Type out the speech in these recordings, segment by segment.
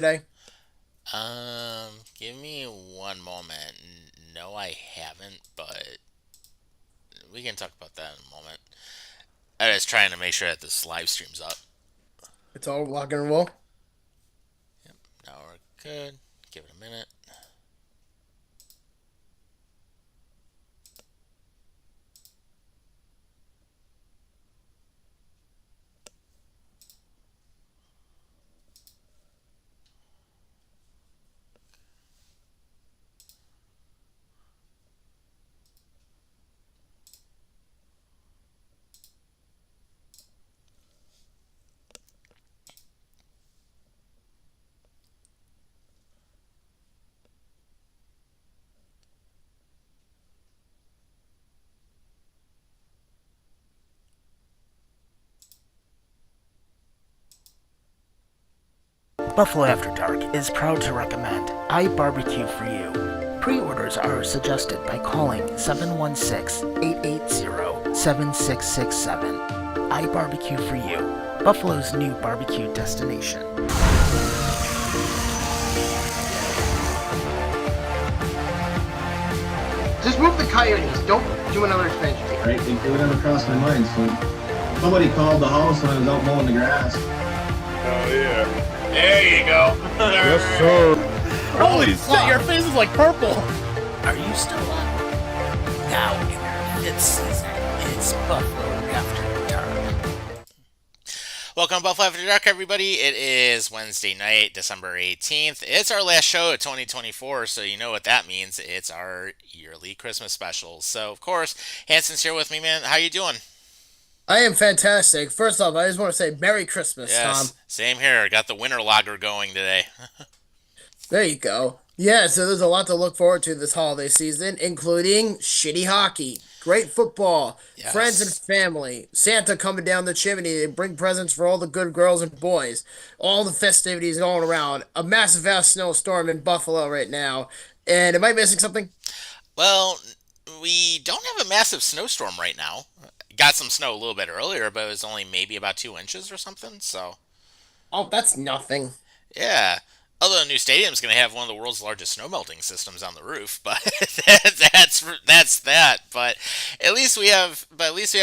today? Give me one moment. No, I haven't, but we can talk about that in a moment. I was trying to make sure that this live stream's up. It's all rock and roll. Yep, now we're good. Give it a minute. Buffalo After Dark is proud to recommend I Barbecue for You. Pre-orders are suggested by calling 716-880-7667. I Barbecue for You, Buffalo's new barbecue destination. Just move the coyotes. Don't do another expansion. Right? It would never crossed my mind. So somebody called the house when I was out mowing the grass. Oh yeah. There you go. Yes, sir. Holy shit, your face is like purple. Are you still up? Now in their fifth season, it's Buffalo After Dark. Welcome to Buffalo After Dark, everybody. It is Wednesday night, December 18th. It's our last show of 2024, so you know what that means. It's our yearly Christmas special. So, of course, Hanson's here with me, man. How you doing? I am fantastic. First off, I just want to say Merry Christmas, Tom. Yes, same here. Got the winter lager going today. There you go. Yeah, so there's a lot to look forward to this holiday season, including shitty hockey, great football, friends and Yes. family, Santa coming down the chimney to bring presents for all the good girls and boys, all the festivities going around, a massive ass snowstorm in Buffalo right now. And am I missing something? Well, we don't have a massive snowstorm right now. Got some snow a little bit earlier, but it was only maybe about 2 inches or something. So, Oh, that's nothing. yeah. Although a new stadium's going to have one of the world's largest snow melting systems on the roof, but that's that. But at least we have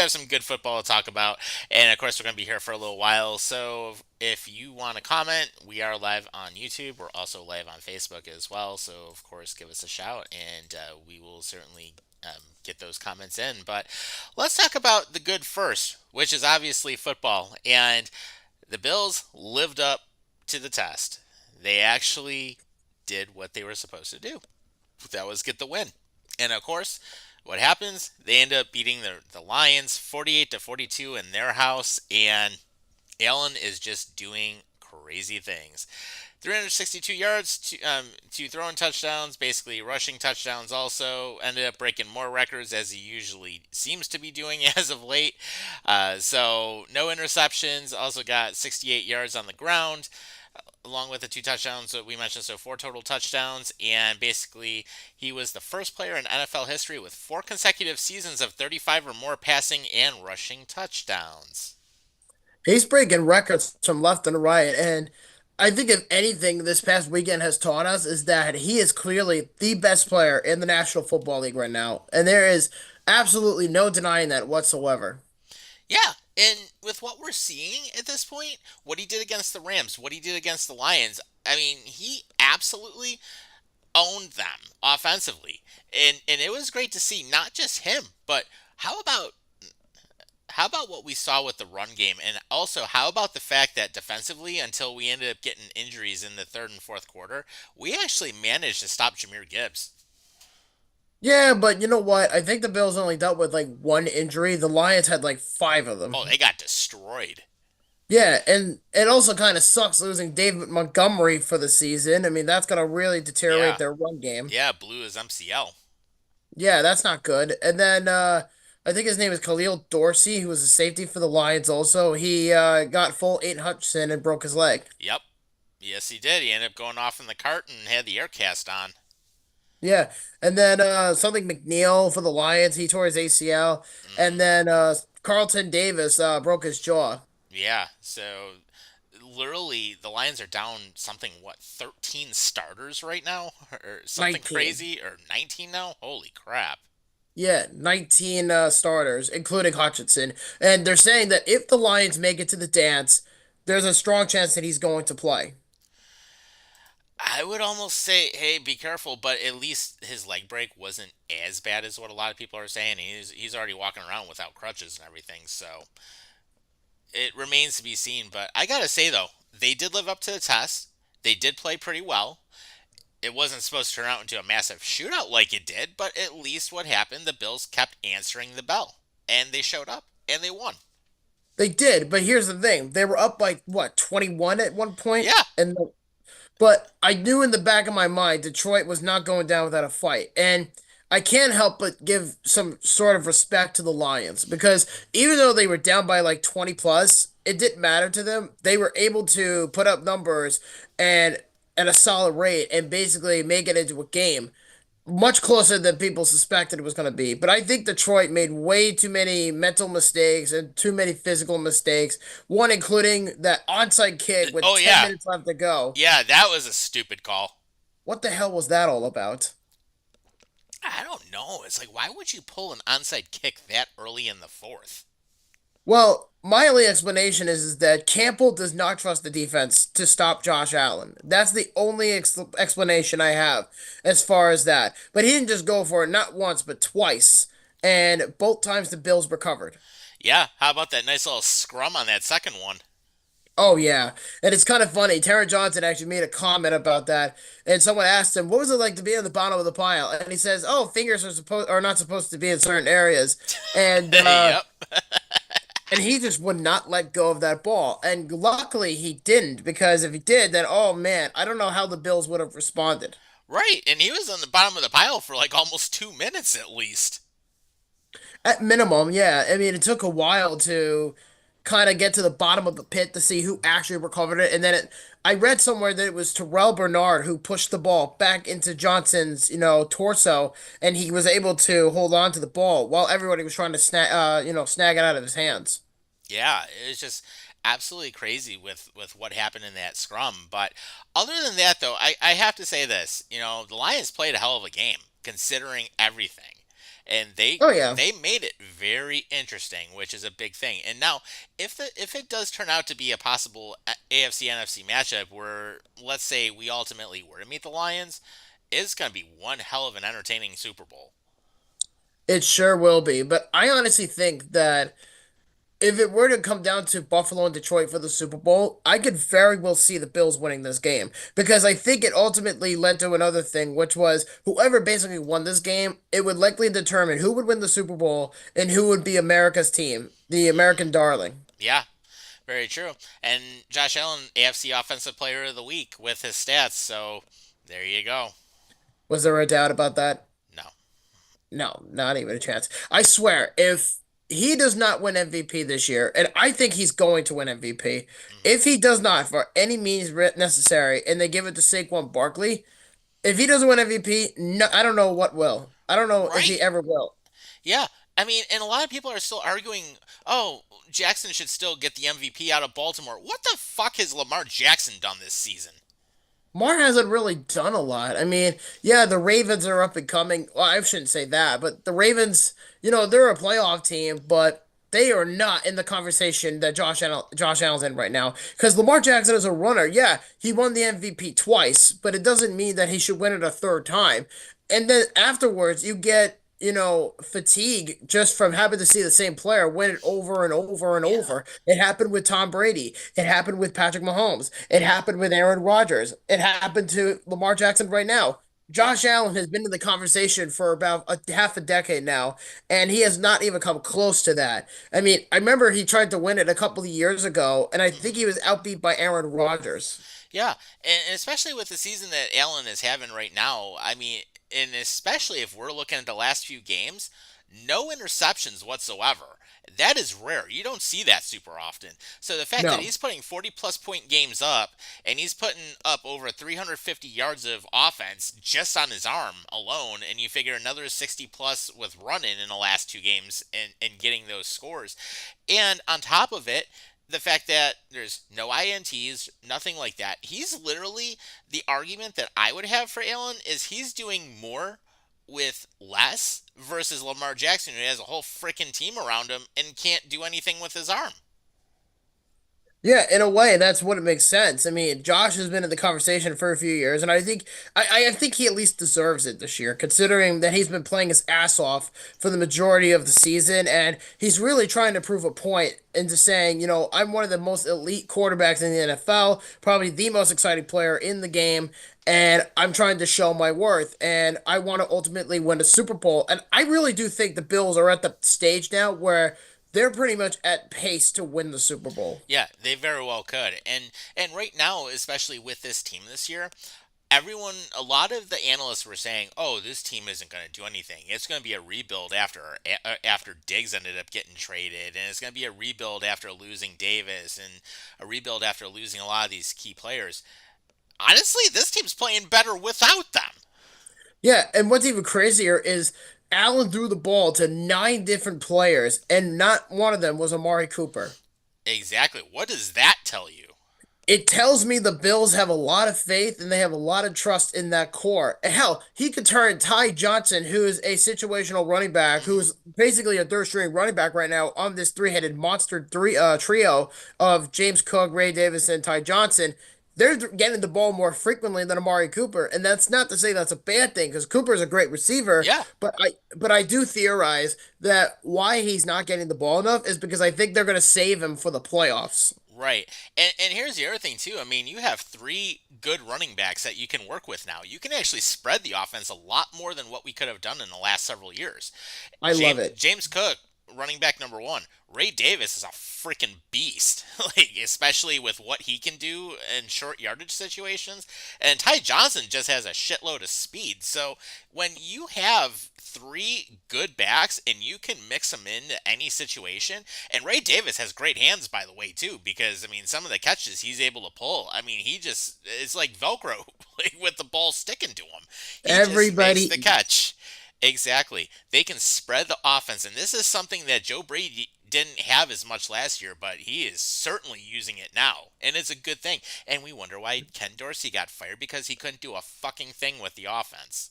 some good football to talk about, and of course we're going to be here for a little while. So if you want to comment, we are live on YouTube. We're also live on Facebook as well. So of course, give us a shout, and we will certainly get those comments in. But let's talk about the good first, which is obviously football, and the Bills lived up to the test. They actually did what they were supposed to do. That was get the win. And of course, what happens? They end up beating the Lions 48-42 in their house, and Allen is just doing crazy things. 362 yards, two throwing touchdowns, basically rushing touchdowns also. Ended up breaking more records as he usually seems to be doing as of late. So no interceptions, also got 68 yards on the ground along with the two touchdowns that we mentioned. So four total touchdowns, and basically he was the first player in NFL history with four consecutive seasons of 35 or more passing and rushing touchdowns. He's breaking records from left and right. And I think if anything this past weekend has taught us is that he is clearly the best player in the National Football League right now. And there is absolutely no denying that whatsoever. Yeah, and with what we're seeing at this point, what he did against the Rams, what he did against the Lions, I mean, he absolutely owned them offensively. And it was great to see not just him, but how about how about what we saw with the run game? And also, how about the fact that defensively, until we ended up getting injuries in the third and fourth quarter, we actually managed to stop Jameer Gibbs. Yeah, but you know what? I think the Bills only dealt with like one injury. The Lions had like five of Oh, them. they got destroyed. Yeah, and it also kind of sucks losing David Montgomery for the season. I mean, that's going to really deteriorate Yeah. their run game. Yeah, blew his MCL. Yeah, that's not good. And then I think his name is Khalil Dorsey, who was a safety for the Lions also. He got full Aiden Hutchinson and broke his leg. Yep. Yes, he did. He ended up going off in the cart and had the air cast on. Yeah. And then something McNeil for the Lions, he tore his ACL. And Hmm. then Carlton Davis broke his jaw. Yeah. So literally the Lions are down something, what, 13 starters right now? Or something 19. crazy? Or 19 now? Holy crap. Yeah, 19 starters, including Hutchinson. And they're saying that if the Lions make it to the dance, there's a strong chance that he's going to play. I would almost say, hey, be careful, but at least his leg break wasn't as bad as what a lot of people are saying. He's already walking around without crutches and everything, so it remains to be seen. But I gotta say though, they did live up to the test. They did play pretty well. It wasn't supposed to turn out into a massive shootout like it did, but at least what happened, the Bills kept answering the bell, and they showed up and they won. They did, but here's the thing. They were up by what, 21 at one point? Yeah, And but I knew in the back of my mind Detroit was not going down without a fight. And I can't help but give some sort of respect to the Lions because even though they were down by like 20 plus, it didn't matter to them. They were able to put up numbers and at a solid rate and basically make it into a game much closer than people suspected it was going to be. But I think Detroit made way too many mental mistakes and too many physical mistakes. One including that onside kick with oh 10 yeah, minutes left to go. yeah, that was a stupid call. What the hell was that all about? I don't know. It's like, why would you pull an onside kick that early in the fourth? Well, my only explanation is that Campbell does not trust the defense to stop Josh Allen. That's the only explanation I have as far as that. But he didn't just go for it not once, but twice. And both times the Bills recovered. Yeah, how about that nice little scrum on that second one? Oh yeah, and it's kind of funny. Taron Johnson actually made a comment about that, and someone asked him, "What was it like to be on the bottom of the pile?" And he says, "Oh, fingers are not supposed to be in certain areas," and Yep. and he just would not let go of that ball. And luckily, he didn't because if he did, then oh man, I don't know how the Bills would have responded. Right, and he was on the bottom of the pile for like almost 2 minutes at least. At minimum, yeah. I mean, it took a while to kind of get to the bottom of the pit to see who actually recovered it. And then I read somewhere that it was Terrell Bernard who pushed the ball back into Johnson's, torso, and he was able to hold on to the ball while everybody was trying to snag it out of his hands. Yeah, it was just absolutely crazy with what happened in that scrum. But other than that, though, I have to say this. The Lions played a hell of a game considering everything. And they Oh yeah. they made it very interesting, which is a big thing. And now, if it does turn out to be a possible AFC NFC matchup where let's say we ultimately were to meet the Lions, it's going to be one hell of an entertaining Super Bowl. It sure will be. But I honestly think that if it were to come down to Buffalo and Detroit for the Super Bowl, I could very well see the Bills winning this game because I think it ultimately led to another thing, which was whoever basically won this game, it would likely determine who would win the Super Bowl and who would be America's team, the American darling. Yeah, very true. And Josh Allen, AFC Offensive Player of the Week with his stats. So there you go. Was there a doubt about that? No. No, not even a chance. I swear, if he does not win MVP this year, and I think he's going to win MVP, if he does not, for any means necessary, and they give it to Saquon Barkley, if he doesn't win MVP, no, I don't know what will. I don't know if he Right. ever will. Yeah. I mean, and a lot of people are still arguing, oh, Jackson should still get the MVP out of Baltimore. What the fuck has Lamar Jackson done this season? Mar hasn't really done a lot. I mean, yeah, the Ravens are up and coming. Well, I shouldn't say that, but the Ravens, they're a playoff team, but they are not in the conversation that Josh Allen's in right now. Because Lamar Jackson is a runner. Yeah, he won the MVP twice, but it doesn't mean that he should win it a third time. And then afterwards, you get, fatigue just from having to see the same player win it over and over and Yeah. over. It happened with Tom Brady. It happened with Patrick Mahomes. It happened with Aaron Rodgers. It happened to Lamar Jackson right now. Josh Allen has been in the conversation for about half a decade now, and he has not even come close to that. I mean, I remember he tried to win it a couple of years ago, and I think he was outbeat by Aaron Rodgers. Yeah, and especially with the season that Allen is having right now, I mean, and especially if we're looking at the last few games, no interceptions whatsoever. That is rare. You don't see that super often. So the fact that No. he's putting 40 plus point games up and he's putting up over 350 yards of offense just on his arm alone, and you figure another 60 plus with running in the last two games and getting those scores. And on top of it, the fact that there's no INTs, nothing like that. He's literally the argument that I would have for Allen is he's doing more with less versus Lamar Jackson, who has a whole freaking team around him and can't do anything with his arm. Yeah, in a way, that's what it makes sense. I mean, Josh has been in the conversation for a few years, and I think he at least deserves it this year, considering that he's been playing his ass off for the majority of the season, and he's really trying to prove a point into saying, I'm one of the most elite quarterbacks in the NFL, probably the most exciting player in the game, and I'm trying to show my worth, and I want to ultimately win a Super Bowl. And I really do think the Bills are at the stage now where they're pretty much at pace to win the Super Bowl. Yeah, they very well could. And right now, especially with this team this year, everyone, a lot of the analysts were saying, "Oh, this team isn't going to do anything. It's going to be a rebuild after Diggs ended up getting traded, and it's going to be a rebuild after losing Davis, and a rebuild after losing a lot of these key players." Honestly, this team's playing better without them. Yeah, and what's even crazier is Allen threw the ball to nine different players, and not one of them was Amari Cooper. Exactly. What does that tell you? It tells me the Bills have a lot of faith and they have a lot of trust in that core. And hell, he could turn Ty Johnson, who is a situational running back, who is basically a third string running back right now on this three-headed monster trio of James Cook, Ray Davis, and Ty Johnson. They're getting the ball more frequently than Amari Cooper, and that's not to say that's a bad thing because Cooper is a great receiver. Yeah. But I do theorize that why he's not getting the ball enough is because I think they're going to save him for the playoffs. Right. And here's the other thing too. I mean, you have three good running backs that you can work with now. You can actually spread the offense a lot more than what we could have done in the last several years. I love it. James Cook, running back number one. Ray Davis is a freaking beast, like especially with what he can do in short yardage situations. And Ty Johnson just has a shitload of speed. So when you have three good backs and you can mix them into any situation, and Ray Davis has great hands, by the way, too, because I mean some of the catches he's able to pull. I mean he just it's like Velcro, like with the ball sticking to him. He just makes Everybody, the catch. Exactly. They can spread the offense, and this is something that Joe Brady didn't have as much last year, but he is certainly using it now, and it's a good thing. And we wonder why Ken Dorsey got fired because he couldn't do a fucking thing with the offense.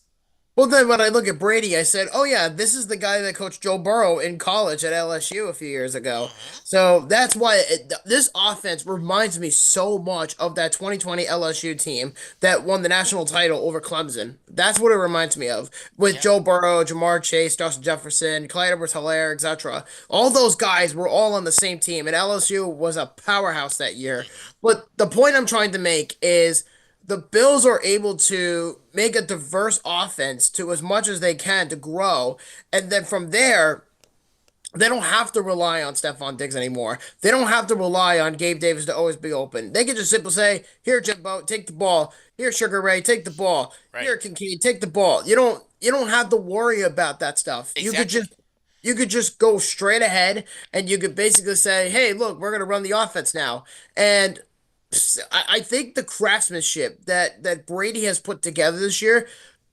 well, then when I look at Brady, I said, "Oh yeah, this is the guy that coached Joe Burrow in college at LSU a few years ago." Hmm. So that's why this offense reminds me so much of that 2020 LSU team that won the national title over Clemson. That's what it reminds me of with Yeah. Joe Burrow, Jamar Chase, Justin Jefferson, Clyde Edwards-Helaire, etc. All those guys were all on the same team, and LSU was a powerhouse that year. But the point I'm trying to make is the Bills are able to make a diverse offense to as much as they can to grow. And then from there, they don't have to rely on Stephon Diggs anymore. They don't have to rely on Gabe Davis to always be open. They can just simply say, "Here, Jimbo, take the ball. Here, Sugar Ray, take the ball. Right. Here, Kincaid, take the ball." You don't have to worry about that stuff. Exactly. You could just go straight ahead and you could basically say, "Hey, look, we're gonna run the offense now." And I think the craftsmanship that Brady has put together this year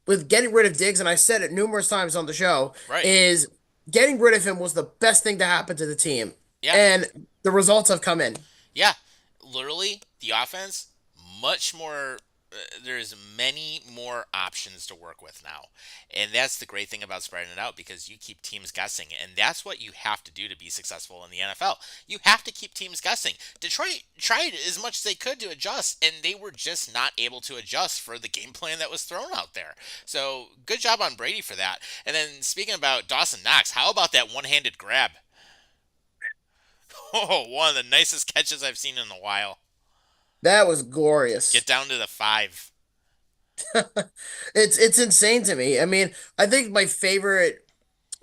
with getting rid of Diggs, and I said it numerous times on the show, Right. is getting rid of him was the best thing to happen to the team. Yeah. And the results have come in. Yeah, literally the offense much more. There's many more options to work with now, and that's the great thing about spreading it out because you keep teams guessing, and that's what you have to do to be successful in the NFL. You have to keep teams guessing. Detroit tried as much as they could to adjust, and they were just not able to adjust for the game plan that was thrown out there. So good job on Brady for that. And then speaking about Dawson Knox, how about that one-handed grab? Oh, one of the nicest catches I've seen in a while. That was glorious. Get down to the five. It's insane to me. I mean, I think my favorite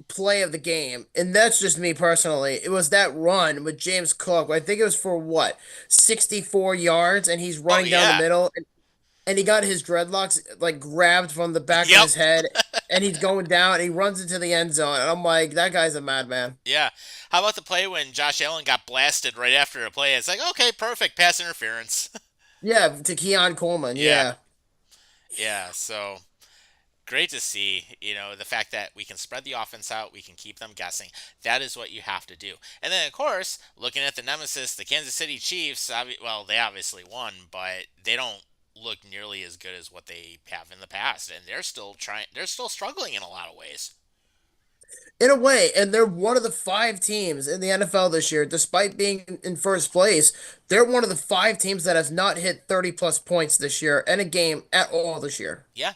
play of the game, and that's just me personally, it was that run with James Cook. I think it was for what, 64 yards, and he's Oh running down the yeah. middle, and he got his dreadlocks like grabbed from the back of Yep. his head, and he's going down, and he runs into the end zone, and I'm like, that guy's a madman. Yeah. How about the play when Josh Allen got blasted right after a play? It's like, okay, perfect pass interference. Yeah, to Keon Coleman. Yeah. Yeah. Yeah. So great to see, the fact that we can spread the offense out, we can keep them guessing. That is what you have to do. And then, of course, looking at the nemesis, the Kansas City Chiefs, well, they obviously won, but they don't look nearly as good as what they have in the past. And they're still struggling in a lot of ways. In a way, and they're one of the five teams in the NFL this year, despite being in first place. They're one of the five teams that has not hit 30 plus points this year in a game at all this year. Yeah.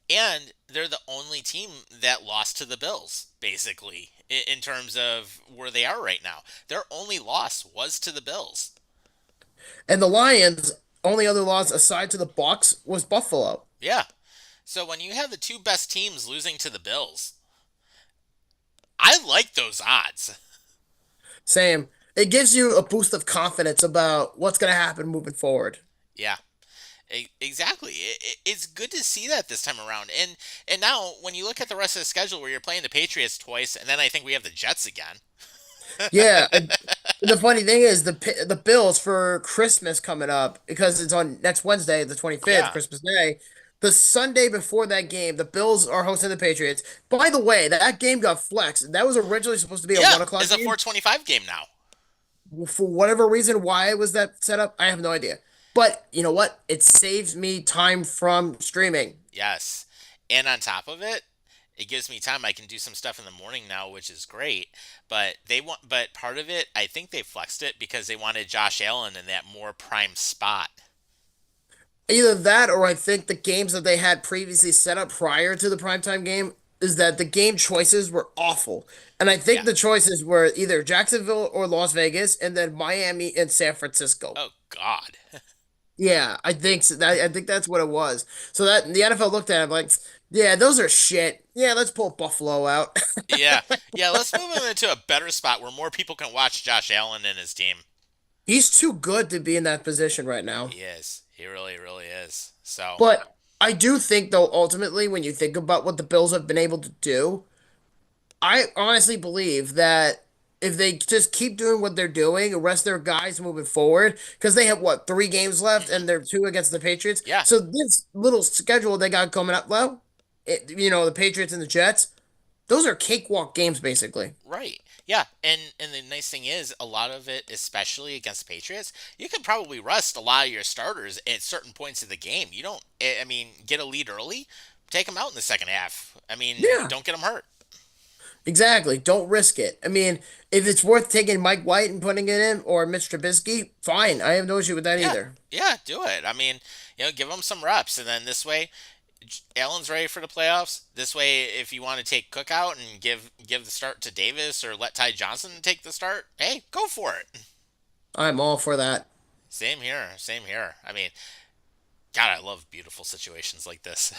And they're the only team that lost to the Bills, basically, in terms of where they are right now. Their only loss was to the Bills. And the Lions' only other loss aside to the Bucks was Buffalo. Yeah. So when you have the two best teams losing to the Bills, I like those odds. Same. It gives you a boost of confidence about what's going to happen moving forward. Yeah. Exactly. It's good to see that this time around. And now when you look at the rest of the schedule where you're playing the Patriots twice and then I think we have the Jets again. Yeah, and the funny thing is the Bills for Christmas coming up because it's on next Wednesday, the 25th, Yeah. Christmas Day. The Sunday before that game, the Bills are hosting the Patriots. By the way, that game got flexed. That was originally supposed to be a Yeah, 1 o'clock it's a game. 425 game now. For whatever reason, why was that set up? I have no idea. But you know what? It saves me time from streaming. Yes. And on top of it, it gives me time. I can do some stuff in the morning now, which is great. But part of it, I think they flexed it because they wanted Josh Allen in that more prime spot. Either that or I think the games that they had previously set up prior to the primetime game is that the game choices were awful. And I think Yeah. the choices were either Jacksonville or Las Vegas and then Miami and San Francisco. Oh God. Yeah, I think so. I think that's what it was. So that the NFL looked at it like, yeah, those are shit. Yeah, let's pull Buffalo out. Yeah. Yeah, let's move him into a better spot where more people can watch Josh Allen and his team. He's too good to be in that position right now. He is. He really, really is. So, But I do think though ultimately when you think about what the Bills have been able to do, I honestly believe that if they just keep doing what they're doing, arrest their guys moving forward, because they have what, 3 games left and they're two against the Patriots. yeah. So this little schedule they got coming up, though, the Patriots and the Jets, those are cakewalk games basically. Right. Yeah. And the nice thing is, a lot of it, especially against the Patriots, you can probably rest a lot of your starters at certain points of the game. You don't, I mean, get a lead early, take them out in the second half. I mean, Yeah, don't get them hurt. exactly. Don't risk it. I mean, if it's worth taking Mike White and putting it in or Mitch Trubisky, fine. I have no issue with that Yeah. either. Yeah. Do it. I mean, give them some reps. And then this way, Allen's ready for the playoffs. This way, if you want to take Cook out and give the start to Davis or let Ty Johnson take the start, hey, go for it. I'm all for that. Same here. Same here. I mean, God, I love beautiful situations like this.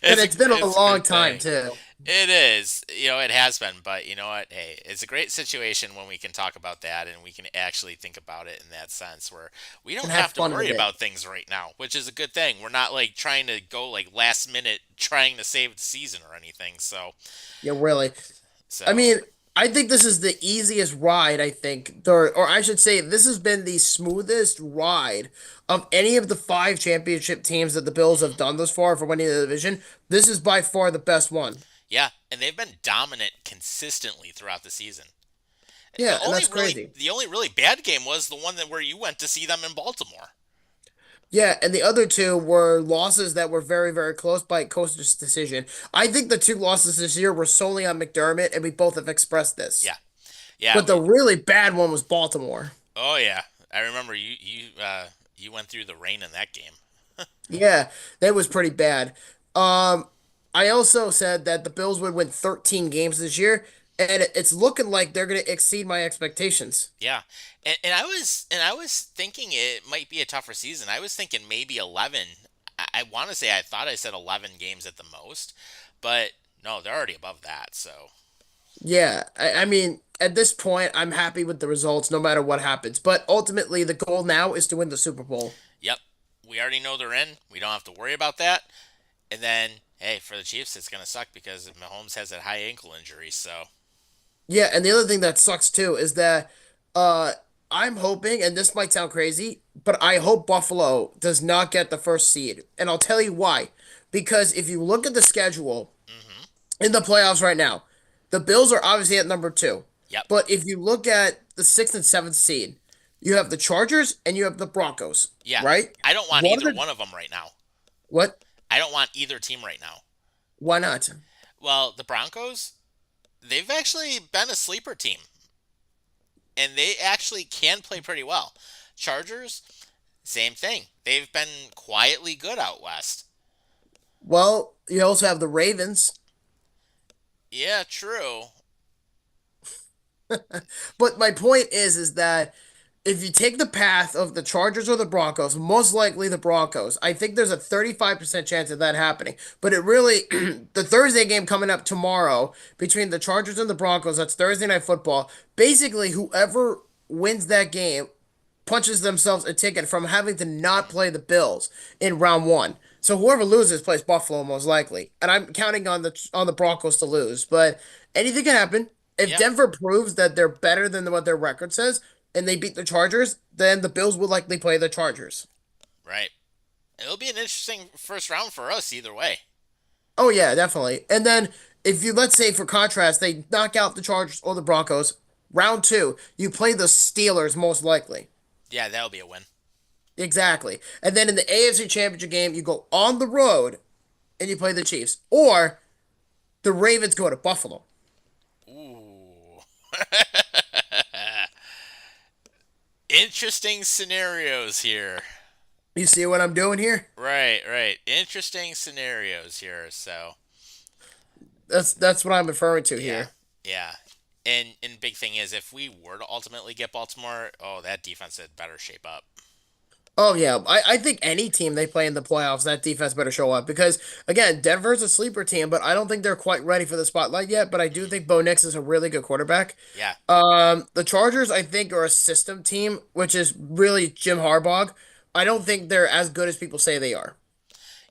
And it's been a it's long great time thing. too. It is. It has been. But you know what? Hey, it's a great situation when we can talk about that and we can actually think about it in that sense where we don't And have have to fun worry with it. about things right now, which is a good thing. We're not like trying to go like last minute trying to save the season or anything. Yeah, really. I So mean, I think this is the easiest ride, I think, or I should say, this has been the smoothest ride of any of the five championship teams that the Bills have done thus far for winning the division. This is by far the best one. yeah, and they've been dominant consistently throughout the season. Yeah, and that's crazy. The only really bad game was the one that where you went to see them in Baltimore. Yeah, and the other two were losses that were very, very close by coach's decision. I think the two losses this year were solely on McDermott, and we both have expressed this. Yeah, yeah. But the really bad one was Baltimore. Oh yeah, I remember you went through the rain in that game. Yeah, that was pretty bad. Um, I also said that the Bills would win 13 games this year, and it's looking like they're going to exceed my expectations. Yeah, and I was thinking it might be a tougher season. I was thinking maybe 11. I want to say I thought I said 11 games at the most, but no, they're already above that. So Yeah, I mean, at this point, I'm happy with the results no matter what happens. But ultimately, the goal now is to win the Super Bowl. yep, we already know they're in. We don't have to worry about that. And then hey, for the Chiefs, it's gonna suck because Mahomes has that high ankle injury. So Yeah, and the other thing that sucks too is that uh I'm hoping, and this might sound crazy, but I hope Buffalo does not get the first seed. And I'll tell you why. Because if you look at the schedule Hmm. in the playoffs right now, the Bills are obviously at number two. Yep. But if you look at the sixth and seventh seed, you have the Chargers and you have the Broncos, Yeah. right? I don't want One either of the one of them right now. what? I don't want either team right now. Why not? Well, the Broncos, they've actually been a sleeper team, and they actually can play pretty well. Chargers, same thing. They've been quietly good out west. Well, you also have the Ravens. Yeah, true. But my point is that if you take the path of the Chargers or the Broncos, most likely the Broncos. I think there's a 35% chance of that happening. But it really, the Thursday game coming up tomorrow between the Chargers and the Broncos, that's Thursday Night Football. Basically, whoever wins that game punches themselves a ticket from having to not play the Bills in round one. So whoever loses plays Buffalo most likely, and I'm counting on the Broncos to lose. But anything can happen. If Yeah, Denver proves that they're better than what their record says, and they beat the Chargers, then the Bills will likely play the Chargers. right. It'll be an interesting first round for us either way. Oh yeah, definitely. And then if you let's say for contrast, they knock out the Chargers or the Broncos, round two, you play the Steelers most likely. Yeah, that'll be a win. Exactly. And then in the AFC Championship game, you go on the road and you play the Chiefs. Or the Ravens go to Buffalo. Ooh. Interesting scenarios here. You see what I'm doing here? Right, right. Interesting scenarios here. So, That's what I'm referring to yeah, here. yeah. And big thing is, if we were to ultimately get Baltimore, oh, that defense had better shape up. Oh yeah, I think any team they play in the playoffs, that defense better show up because again, Denver's a sleeper team, but I don't think they're quite ready for the spotlight yet. But I do think Bo Nix is a really good quarterback. Yeah, The Chargers I think are a system team, which is really Jim Harbaugh. I don't think they're as good as people say they are.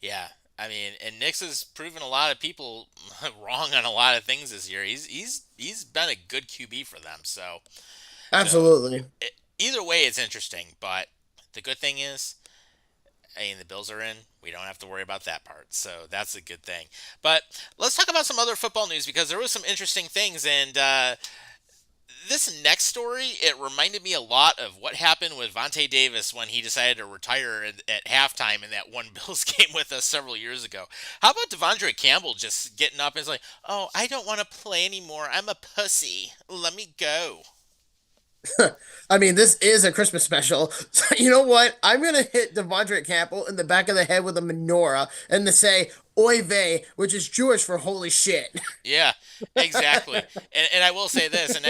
yeah. I mean, and Nix has proven a lot of people wrong on a lot of things this year. He's been a good QB for them. So Absolutely. either way, it's interesting. But the good thing is, I mean, the Bills are in. We don't have to worry about that part. So that's a good thing. But let's talk about some other football news because there was some interesting things. And this next story, it reminded me a lot of what happened with Vontae Davis when he decided to retire at halftime in that one Bills game with us several years ago. How about Devondre Campbell just getting up and is like, oh, I don't want to play anymore. I'm a pussy. Let me go. I mean, this is a Christmas special. So you know what? I'm gonna hit Devondre Campbell in the back of the head with a menorah and to say "Oy vey," which is Jewish for "holy shit." Yeah, exactly. And I will say this, and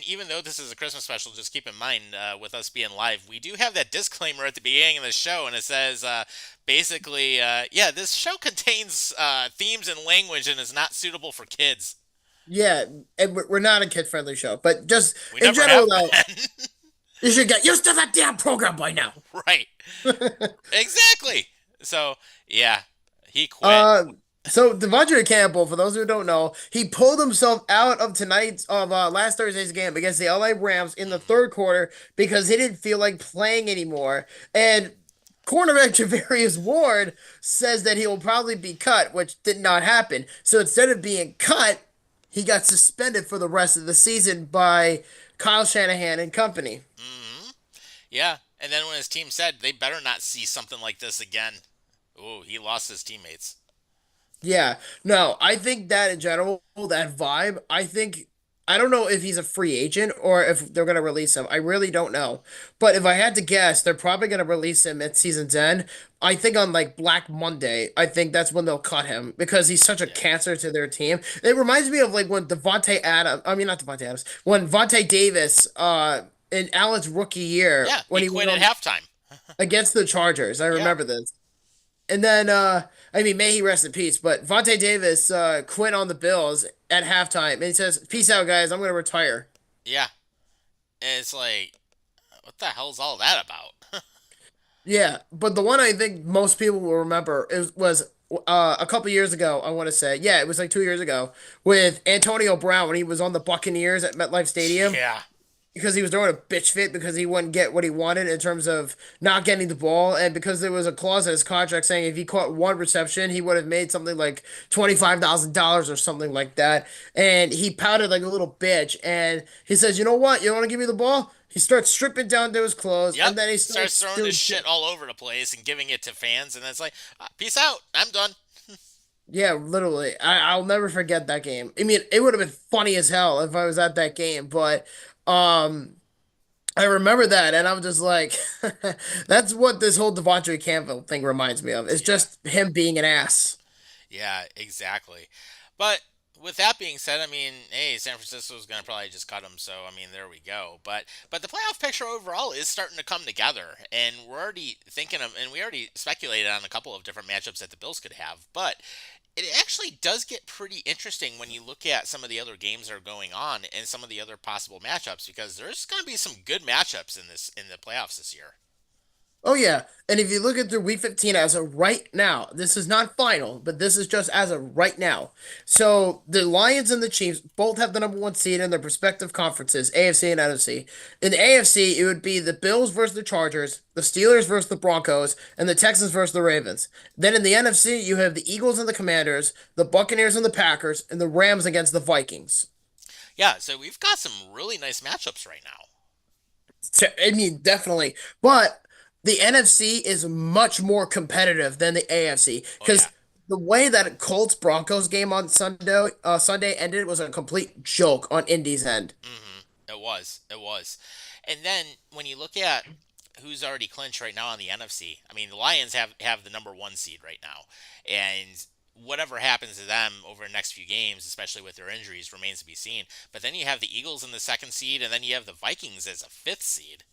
even though this is a Christmas special, just keep in mind with us being live, we do have that disclaimer at the beginning of the show, and it says basically, yeah, this show contains themes and language and is not suitable for kids. Yeah, and we're not a kid-friendly show, but just We in never have general, though, been. you should get used to that damn program by now. Right. Exactly. So yeah, he quit. Uh, so Devondre Campbell, for those who don't know, he pulled himself out of tonight's of last Thursday's game against the LA Rams in the third quarter because he didn't feel like playing anymore. And cornerback Javarius Ward says that he will probably be cut, which did not happen. So instead of being cut, he got suspended for the rest of the season by Kyle Shanahan and company. Hmm. Yeah, and then when his team said they better not see something like this again, ooh, he lost his teammates. Yeah, no, I think that in general, that vibe, I don't know if he's a free agent or if they're going to release him. I really don't know. But if I had to guess, they're probably going to release him at season's end. I think on like Black Monday, I think that's when they'll cut him because he's such a Yeah. cancer to their team. It reminds me of like when Devontae Adams, I mean, not Devontae Adams, when Vontae Davis, in Allen's rookie year, Yeah, when he he went quit at on halftime. against the Chargers. I Yeah. remember this. And then, I mean, may he rest in peace. But Vontae Davis quit on the Bills at halftime, and he says, "Peace out, guys. I'm going to retire." Yeah. And it's like, what the hell's all that about? Yeah, but the one I think most people will remember was a couple years ago. I want to say, yeah, it was like 2 years ago with Antonio Brown when he was on the Buccaneers at MetLife Stadium. Yeah. because he was throwing a bitch fit because he wouldn't get what he wanted in terms of not getting the ball, and because there was a clause in his contract saying if he caught one reception, he would have made something like $25,000 or something like that. And he pouted like a little bitch, and he says, "You know what? You don't want to give me the ball." He starts stripping down to his clothes, Yep. and then he Starts starts throwing doing this shit all over the place and giving it to fans, and then it's like, peace out. I'm done. yeah, literally. I'll never forget that game. I mean, it would have been funny as hell if I was at that game, but um. I remember that, and I'm just like, that's what this whole Devontae Campbell thing reminds me of. It's Yeah. just him being an ass. Yeah, exactly. But with that being said, I mean, hey, San Francisco's gonna probably just cut them, so I mean, there we go. But the playoff picture overall is starting to come together, and we're already thinking of, and we already speculated on a couple of different matchups that the Bills could have. But it actually does get pretty interesting when you look at some of the other games that are going on and some of the other possible matchups, because there's going to be some good matchups in the playoffs this year. Oh yeah, and if you look at the Week 15 as of right now, this is not final, but this is just as of right now. So the Lions and the Chiefs both have the number one seed in their respective conferences, AFC and NFC. In the AFC, it would be the Bills versus the Chargers, the Steelers versus the Broncos, and the Texans versus the Ravens. Then in the NFC, you have the Eagles and the Commanders, the Buccaneers and the Packers, and the Rams against the Vikings. Yeah, so we've got some really nice matchups right now. I mean, definitely. But the NFC is much more competitive than the AFC Oh yeah. because the way that Colts Broncos game on Sunday ended was a complete joke on Indy's end. It was. It was. And then when you look at who's already clinched right now on the NFC, I mean, the Lions have the number one seed right now. And whatever happens to them over the next few games, especially with their injuries, remains to be seen. But then you have the Eagles in the second seed, and then you have the Vikings as a fifth seed.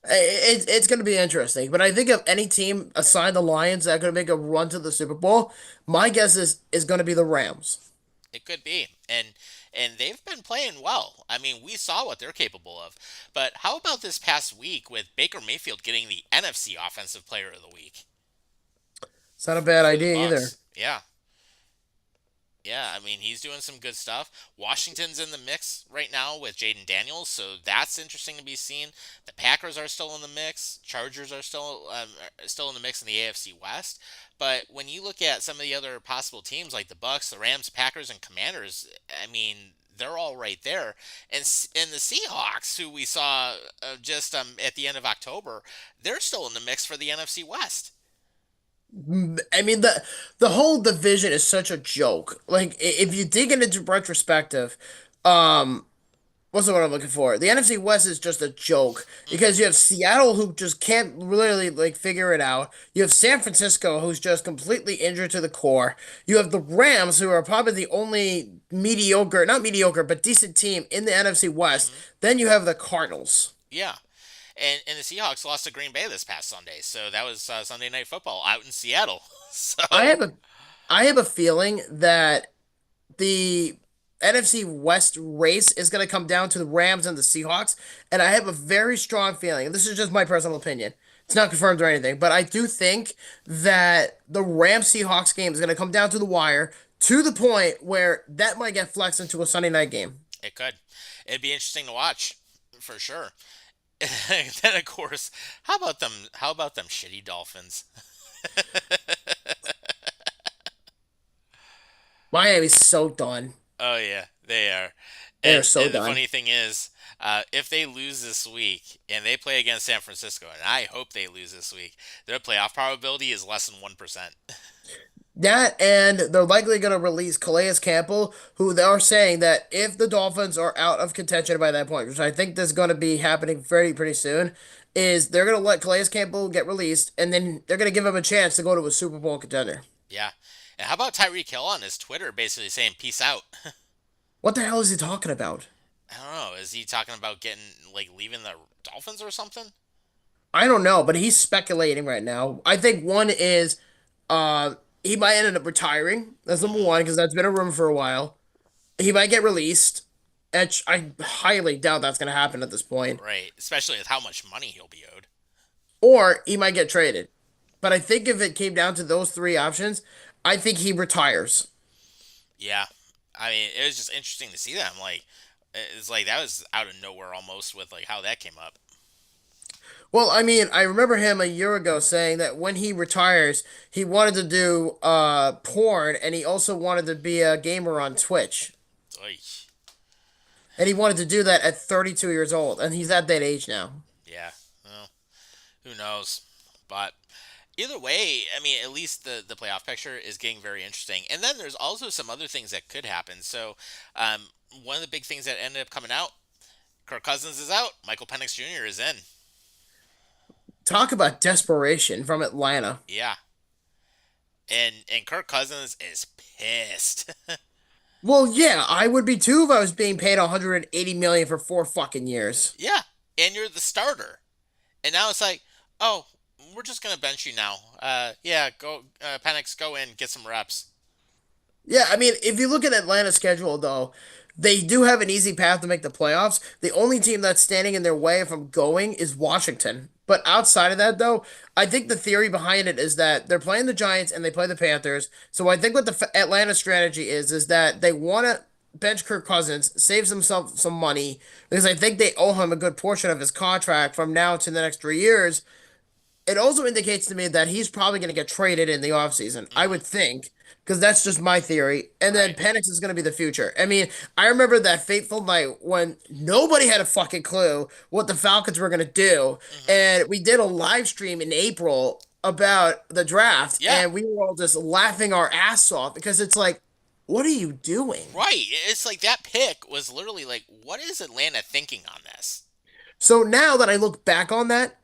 It's going to be interesting, but I think if any team aside the Lions that are going to make a run to the Super Bowl, my guess is going to be the Rams. It could be. And they've been playing well. I mean, we saw what they're capable of. But how about this past week with Baker Mayfield getting the NFC Offensive Player of the Week It's not a bad for the idea either. Bucks? Yeah. Yeah, I mean, he's doing some good stuff. Washington's in the mix right now with Jaden Daniels, so that's interesting to be seen. The Packers are still in the mix. Chargers are still in the mix in the AFC West. But when you look at some of the other possible teams like the Bucks, the Rams, Packers, and Commanders, I mean, they're all right there. And the Seahawks, who we saw just at the end of October, they're still in the mix for the NFC West. I mean the whole division is such a joke. Like if you dig it into retrospective, um, what's the word I'm looking for? The NFC West is just a joke because you have Seattle who just can't really like figure it out. You have San Francisco who's just completely injured to the core. You have the Rams who are probably the only mediocre, not mediocre, but decent team in the NFC West. Then you have the Cardinals. Yeah. And the Seahawks lost to Green Bay this past Sunday, so that was Sunday Night Football out in Seattle. I So have a I have a feeling that the NFC West race is going to come down to the Rams and the Seahawks, and I have a very strong feeling, and this is just my personal opinion. It's not confirmed or anything, but I do think that the Rams Seahawks game is going to come down to the wire to the point where that might get flexed into a Sunday night game. it could. It'd be interesting to watch for sure. And then of course, how about them? How about them shitty Dolphins? Miami's so done. Oh yeah, they are. They are so And the done. funny thing is, if they lose this week and they play against San Francisco, and I hope they lose this week, their playoff probability is less than 1%. That and they're likely going to release Calais Campbell, who they are saying that if the Dolphins are out of contention by that point, which I think is going to be happening pretty soon, is they're going to let Calais Campbell get released, and then they're going to give him a chance to go to a Super Bowl contender. Yeah. And how about Tyreek Hill on his Twitter basically saying peace out? What the hell is he talking about? I don't know. Is he talking about getting like leaving the Dolphins or something? I don't know, but he's speculating right now. I think one is he might end up retiring. That's number Hmm. one, because that's been a rumor for a while. He might get released. Which I highly doubt that's going to happen at this point. Right. Especially with how much money he'll be owed. Or he might get traded. But I think if it came down to those three options, I think he retires. Yeah. I mean, it was just interesting to see that. I'm like, It's like that was out of nowhere almost with like how that came up. Well, I mean, I remember him a year ago saying that when he retires, he wanted to do porn, and he also wanted to be a gamer on Twitch. Oy. And he wanted to do that at 32 years old, and he's at that age now. Yeah. Well, who knows? But either way, I mean, at least the playoff picture is getting very interesting. And then there's also some other things that could happen. So, um, one of the big things that ended up coming out, Kirk Cousins is out. Michael Penix Jr. is in. Talk about desperation from Atlanta. Yeah. And Kirk Cousins is pissed. Well, yeah, I would be too if I was being paid 180 million for 4 fucking years. Yeah. And you're the starter. And now it's like, oh, we're just gonna bench you now. Yeah, go Penix, go in, get some reps. Yeah, I mean, if you look at Atlanta's schedule, though, they do have an easy path to make the playoffs. The only team that's standing in their way from going is Washington. But outside of that, though, I think the theory behind it is that they're playing the Giants and they play the Panthers. So I think what the Atlanta strategy is that they want to bench Kirk Cousins, save themselves some money because I think they owe him a good portion of his contract from now to the next 3 years. It also indicates to me that he's probably going to get traded in the offseason. I Hmm. would think, because that's just my theory. And then Right. Penix is going to be the future. I mean, I remember that fateful night when nobody had a fucking clue what the Falcons were going to do. Hmm. And we did a live stream in April about the draft, Yeah. and we were all just laughing our ass off because it's like, what are you doing? Right. It's like that pick was literally like, what is Atlanta thinking on this? So now that I look back on that,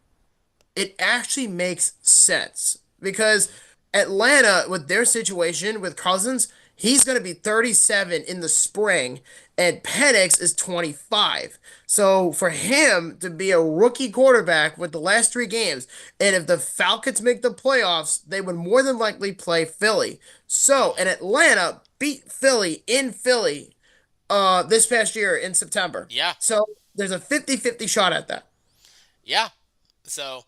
it actually makes sense because Atlanta, with their situation with Cousins, he's going to be 37 in the spring, and Penix is 25. So for him to be a rookie quarterback with the last 3 games, and if the Falcons make the playoffs, they would more than likely play Philly. So, and Atlanta beat Philly in Philly this past year in September. Yeah. So there's a 50-50 shot at that. Yeah. So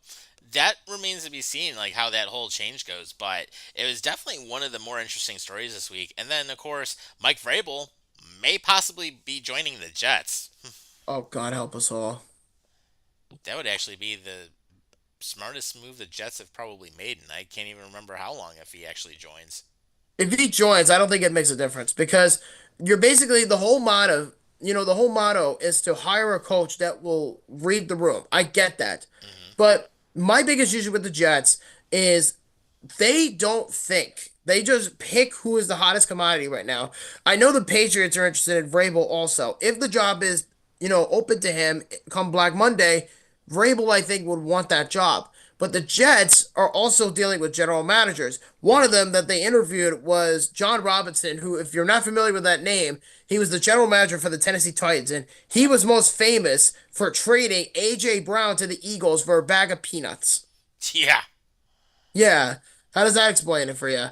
that remains to be seen, like how that whole change goes. But it was definitely one of the more interesting stories this week. And then, of course, Mike Vrabel may possibly be joining the Jets. Oh, God help us all. That would actually be the smartest move the Jets have probably made, and I can't even remember how long if he actually joins. If he joins, I don't think it makes a difference because you're basically the whole motto, the whole motto is to hire a coach that will read the room. I get that. Hmm. But my biggest issue with the Jets is they don't think. They just pick who is the hottest commodity right now. I know the Patriots are interested in Vrabel also. If the job is, open to him come Black Monday, Vrabel, I think, would want that job. But the Jets are also dealing with general managers. One of them that they interviewed was John Robinson, who, if you're not familiar with that name, he was the general manager for the Tennessee Titans, and he was most famous for trading A.J. Brown to the Eagles for a bag of peanuts. Yeah. Yeah. How does that explain it for you?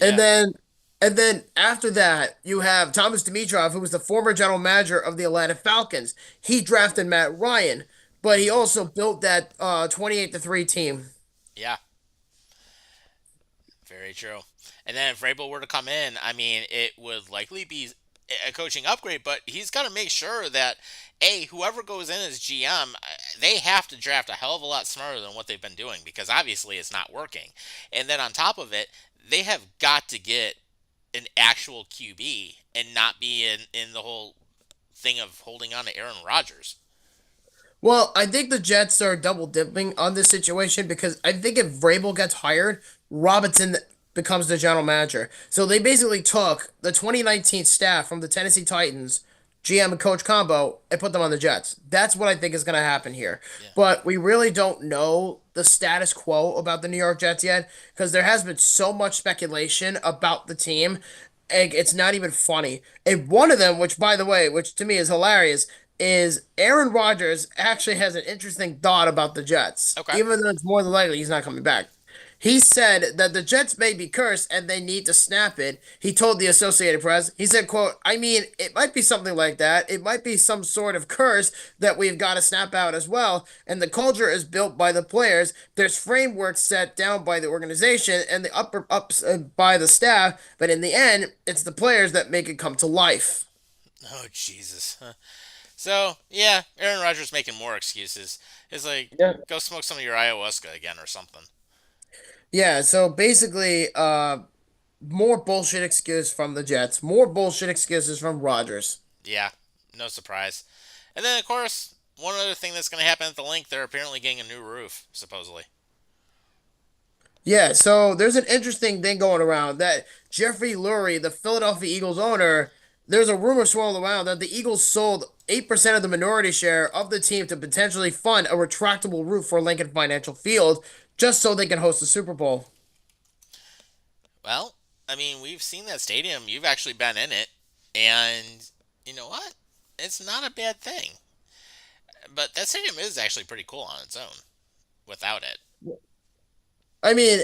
And Yeah. then and then after that, you have Thomas Dimitrov, who was the former general manager of the Atlanta Falcons. He drafted Matt Ryan, but he also built that 28-3 team. Yeah. Very true. And then if Vrabel were to come in, I mean, it would likely be a coaching upgrade, but he's got to make sure that whoever goes in as GM, they have to draft a hell of a lot smarter than what they've been doing because obviously it's not working. And then on top of it, they have got to get an actual QB and not be in the whole thing of holding on to Aaron Rodgers. Well, I think the Jets are double dipping on this situation because I think if Vrabel gets hired, Robinson becomes the general manager. So they basically took the 2019 staff from the Tennessee Titans, GM and coach combo, and put them on the Jets. That's what I think is going to happen here. Yeah. But we really don't know the status quo about the New York Jets yet because there has been so much speculation about the team. It's not even funny. And one of them, which by the way, which to me is hilarious, is Aaron Rodgers actually has an interesting thought about the Jets, Okay. even though it's more than likely he's not coming back. He said that the Jets may be cursed and they need to snap it. He told the Associated Press, he said, quote, I mean, it might be something like that. It might be some sort of curse that we've got to snap out as well. And the culture is built by the players. There's framework set down by the organization and the upper ups by the staff. But in the end, it's the players that make it come to life. Oh Jesus. So yeah, Aaron Rodgers making more excuses. It's like Yeah. go smoke some of your ayahuasca again or something. Yeah, so basically, more bullshit excuse from the Jets, more bullshit excuses from Rodgers. Yeah, no surprise. And then of course, one other thing that's going to happen at the link, they're apparently getting a new roof, supposedly. Yeah, so there's an interesting thing going around that Jeffrey Lurie, the Philadelphia Eagles owner, there's a rumor swirling around that the Eagles sold 8% of the minority share of the team to potentially fund a retractable roof for Lincoln Financial Field just so they can host the Super Bowl. Well, I mean, we've seen that stadium. You've actually been in it, and you know what? It's not a bad thing. But that stadium is actually pretty cool on its own without it. I mean,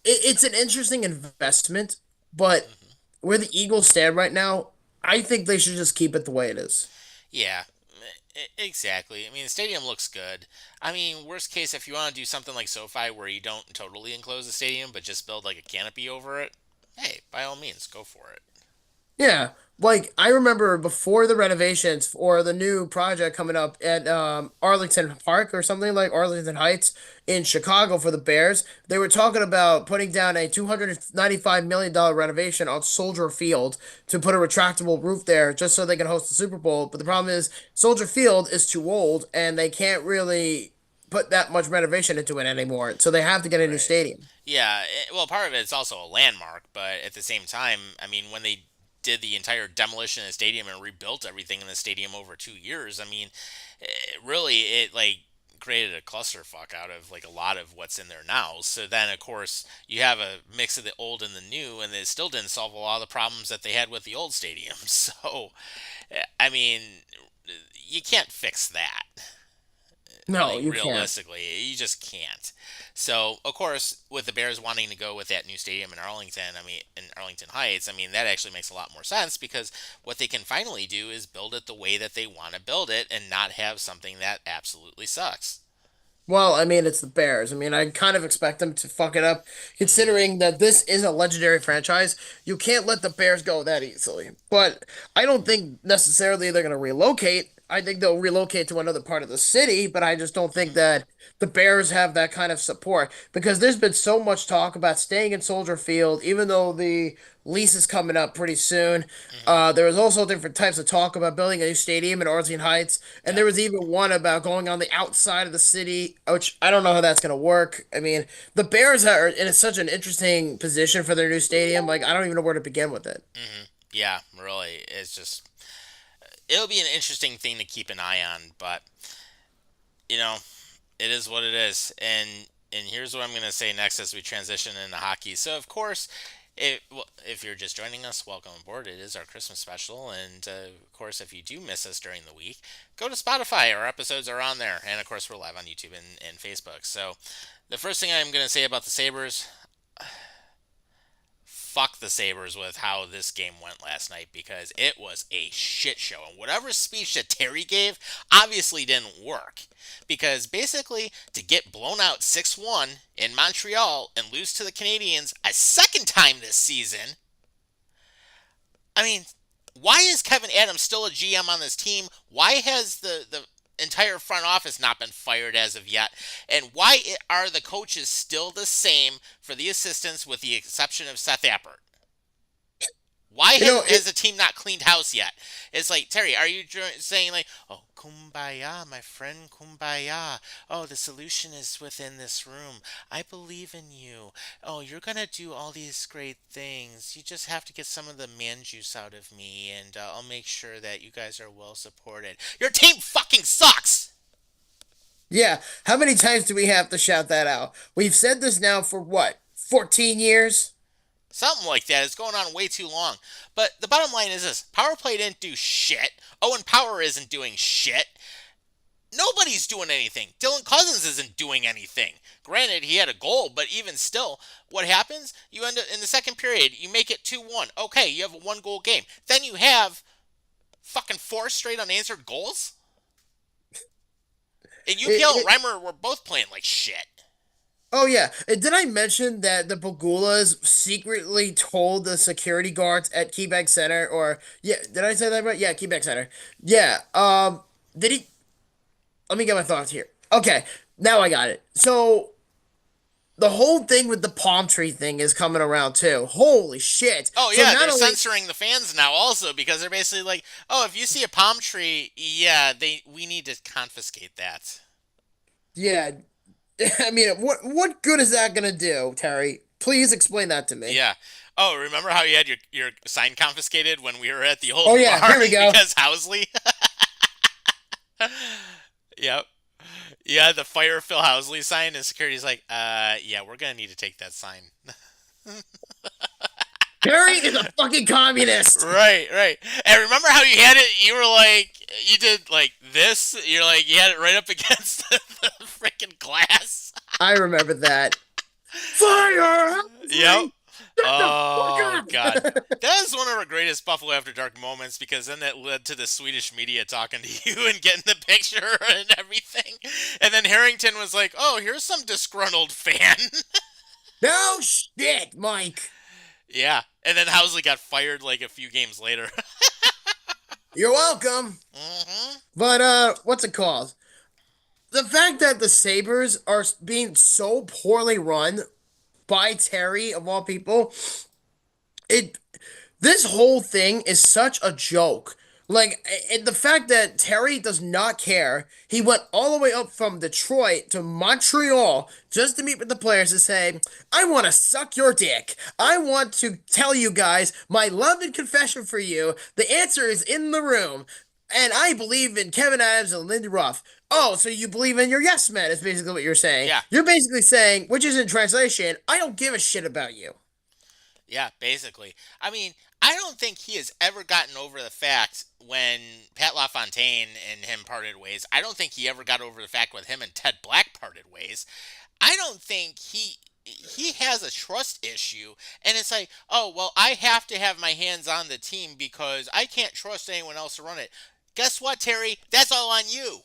it's an interesting investment, but Hmm. where the Eagles stand right now, I think they should just keep it the way it is. Yeah, exactly. I mean, the stadium looks good. I mean, worst case, if you want to do something like SoFi where you don't totally enclose the stadium but just build like a canopy over it, hey, by all means, go for it. Yeah, like I remember before the renovations or the new project coming up at Arlington Park or something like Arlington Heights in Chicago for the Bears, they were talking about putting down a $295 million renovation on Soldier Field to put a retractable roof there just so they can host the Super Bowl. But the problem is Soldier Field is too old and they can't really put that much renovation into it anymore. So they have to get a new Right. stadium. Yeah, well, part of it's also a landmark, but at the same time, I mean, when they did the entire demolition of the stadium and rebuilt everything in the stadium over 2 years, I mean, really, it like created a clusterfuck out of like a lot of what's in there now. So then, of course, you have a mix of the old and the new, and it still didn't solve a lot of the problems that they had with the old stadium. So, I mean, you can't fix that. No, Like you can't. realistically, you just can't. So, of course, with the Bears wanting to go with that new stadium in Arlington, I mean, in Arlington Heights, I mean, that actually makes a lot more sense because what they can finally do is build it the way that they want to build it and not have something that absolutely sucks. Well, I mean, it's the Bears. I mean, I kind of expect them to fuck it up, Hmm. considering that this is a legendary franchise. You can't let the Bears go that easily. But I don't think necessarily they're going to relocate. I think they'll relocate to another part of the city, but I just don't think Hmm. that the Bears have that kind of support because there's been so much talk about staying in Soldier Field, even though the lease is coming up pretty soon. Hmm. There was also different types of talk about building a new stadium in Arlington Heights. And Yep. there was even one about going on the outside of the city, which I don't know how that's going to work. I mean, the Bears are in such an interesting position for their new stadium. Like, I don't even know where to begin with it. Hmm. Yeah, really, it's just it'll be an interesting thing to keep an eye on, but you know, it is what it is. And here's what I'm going to say next as we transition into hockey. So of course, well, if you're just joining us, welcome aboard. It is our Christmas special, and of course, if you do miss us during the week, go to Spotify. Our episodes are on there, and of course, we're live on YouTube and Facebook. So the first thing I'm going to say about the Sabres, fuck the Sabres with how this game went last night because it was a shit show. And whatever speech that Terry gave obviously didn't work. Because basically, to get blown out 6-1 in Montreal and lose to the Canadiens a second time this season, I mean, why is Kevin Adams still a GM on this team? Why has the entire front office not been fired as of yet? And why are the coaches still the same for the assistants with the exception of Seth Appert? Why You know, has the team not cleaned house yet? It's like, Terry, are you saying like, oh, kumbaya, my friend, kumbaya. Oh, the solution is within this room. I believe in you. Oh, you're gonna do all these great things. You just have to get some of the man juice out of me, and I'll make sure that you guys are well supported. Your team fucking sucks. yeah. How many times do we have to shout that out? We've said this now for what, 14 years? Something like that. It's going on way too long. But the bottom line is this: Power Play didn't do shit. Owen Power isn't doing shit. Nobody's doing anything. Dylan Cousins isn't doing anything. Granted, he had a goal, but even still, what happens? You end up in the second period, you make it 2-1. Okay, you have a one goal game. Then you have fucking four straight unanswered goals? And It, UPL and it, Reimer were both playing like shit. Oh yeah, and did I mention that the Pagulas secretly told the security guards at KeyBank Center, or yeah, did I say that right? Yeah, KeyBank Center. Yeah. Did he? Let me get my thoughts here. Okay, now I got it. So the whole thing with the palm tree thing is coming around too. Holy shit! Oh So yeah, not they're only censoring the fans now also because they're basically like, oh, if you see a palm tree, yeah, we need to confiscate that. yeah, I mean, what good is that gonna do, Terry? Please explain that to me. Yeah. Oh, remember how you had your sign confiscated when we were at the old Oh yeah, bar here we go. because Housley? Yep. Yeah, the fire Phil Housley sign, and security's like, yeah, we're gonna need to take that sign. Terry is a fucking communist. Right, right. And remember how you had it? You were like, you did like this. You're like, you had it right up against the freaking glass. I remember that. Fire! Yep. Shut the Oh fuck God, up! that is one of our greatest Buffalo After Dark moments because then that led to the Swedish media talking to you and getting the picture and everything, and then Harrington was like, "Oh, here's some disgruntled fan." No shit, Mike. Yeah, and then Housley got fired like a few games later. You're welcome. Hmm. But what's it called? The fact that the Sabres are being so poorly run by Terry of all people, it this whole thing is such a joke. Like the fact that Terry does not care. He went all the way up from Detroit to Montreal just to meet with the players to say, "I want to suck your dick. I want to tell you guys my love and confession for you. The answer is in the room." And I believe in Kevin Adams and Lindy Ruff. Oh, so you believe in your yes man is basically what you're saying. Yeah, You're basically saying, which is in translation, I don't give a shit about you. yeah, basically. I mean, I don't think he has ever gotten over the fact when Pat LaFontaine and him parted ways. I don't think he ever got over the fact when him and Ted Black parted ways. I don't think he has a trust issue, and it's like, oh well, I have to have my hands on the team because I can't trust anyone else to run it. Guess what, Terry? That's all on you.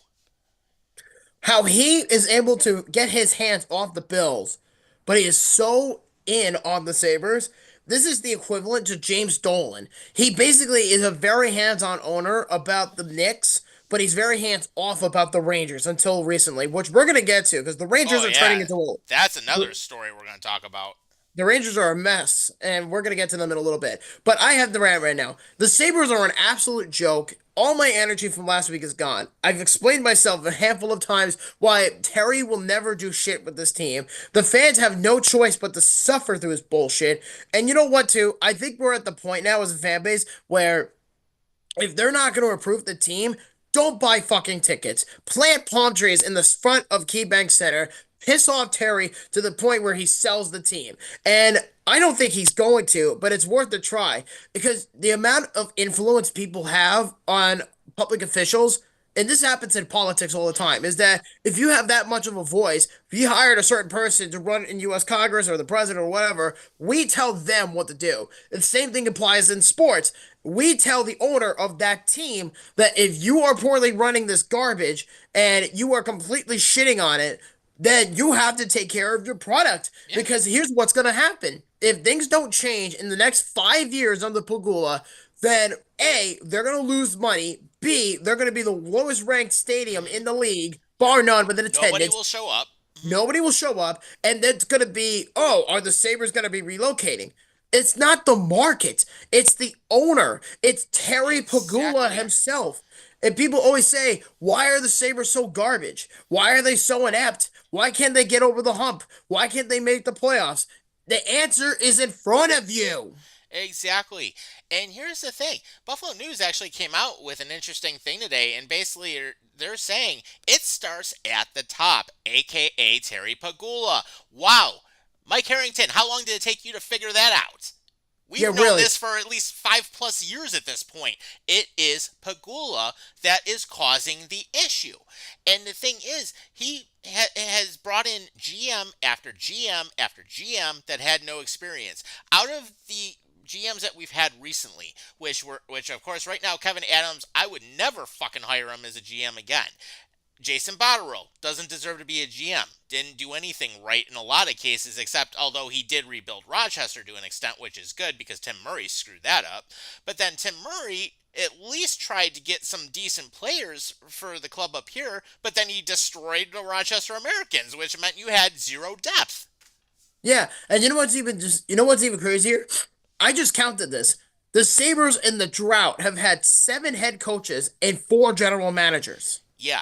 How he is able to get his hands off the Bills, but he is so in on the Sabres. This is the equivalent to James Dolan. He basically is a very hands-on owner about the Knicks, but he's very hands-off about the Rangers until recently, which we're gonna get to because the Rangers Oh are turning yeah, into that's another story we're going to talk about. the Rangers are a mess, and we're gonna get to them in a little bit. But I have the rant right now. The Sabres are an absolute joke. All my energy from last week is gone. I've explained myself a handful of times why Terry will never do shit with this team. The fans have no choice but to suffer through his bullshit. And you know what, too? I think we're at the point now as a fan base where if they're not going to approve the team, don't buy fucking tickets. Plant palm trees in the front of KeyBank Center. Piss off Terry to the point where he sells the team. And I don't think he's going to, but it's worth a try because the amount of influence people have on public officials, and this happens in politics all the time, is that if you have that much of a voice, if you hired a certain person to run in US Congress or the president or whatever, we tell them what to do. The same thing applies in sports. We tell the owner of that team that if you are poorly running this garbage and you are completely shitting on it, then you have to take care of your product. Yeah. Because here's what's going to happen. If things don't change in the next 5 years under Pagula, then A, they're going to lose money. B, they're going to be the lowest ranked stadium in the league, bar none, with an Nobody attendance. will show up. Nobody will show up. And that's going to be, oh, are the Sabres going to be relocating? It's not the market. It's the owner. It's Terry Pagula Exactly. himself. And people always say, why are the Sabres so garbage? Why are they so inept? Why can't they get over the hump? Why can't they make the playoffs? The answer is in front of you. Exactly. And here's the thing. Buffalo News actually came out with an interesting thing today, and basically they're saying it starts at the top, aka Terry Pagula. Wow. Mike Harrington, how long did it take you to figure that out? Yeah, We've known really. this for at least 5+ years at this point. It is Pagula that is causing the issue. And the thing is, he has brought in GM after GM after GM that had no experience. Out of the GMs that we've had recently, which of course right now Kevin Adams, I would never fucking hire him as a GM again. Jason Botterill doesn't deserve to be a GM. Didn't do anything right in a lot of cases, except although he did rebuild Rochester to an extent, which is good because Tim Murray screwed that up. But then Tim Murray at least tried to get some decent players for the club up here, but then he destroyed the Rochester Americans, which meant you had zero depth. Yeah, and you know what's even crazier? I just counted this. The Sabres in the drought have had 7 head coaches and 4 general managers. Yeah,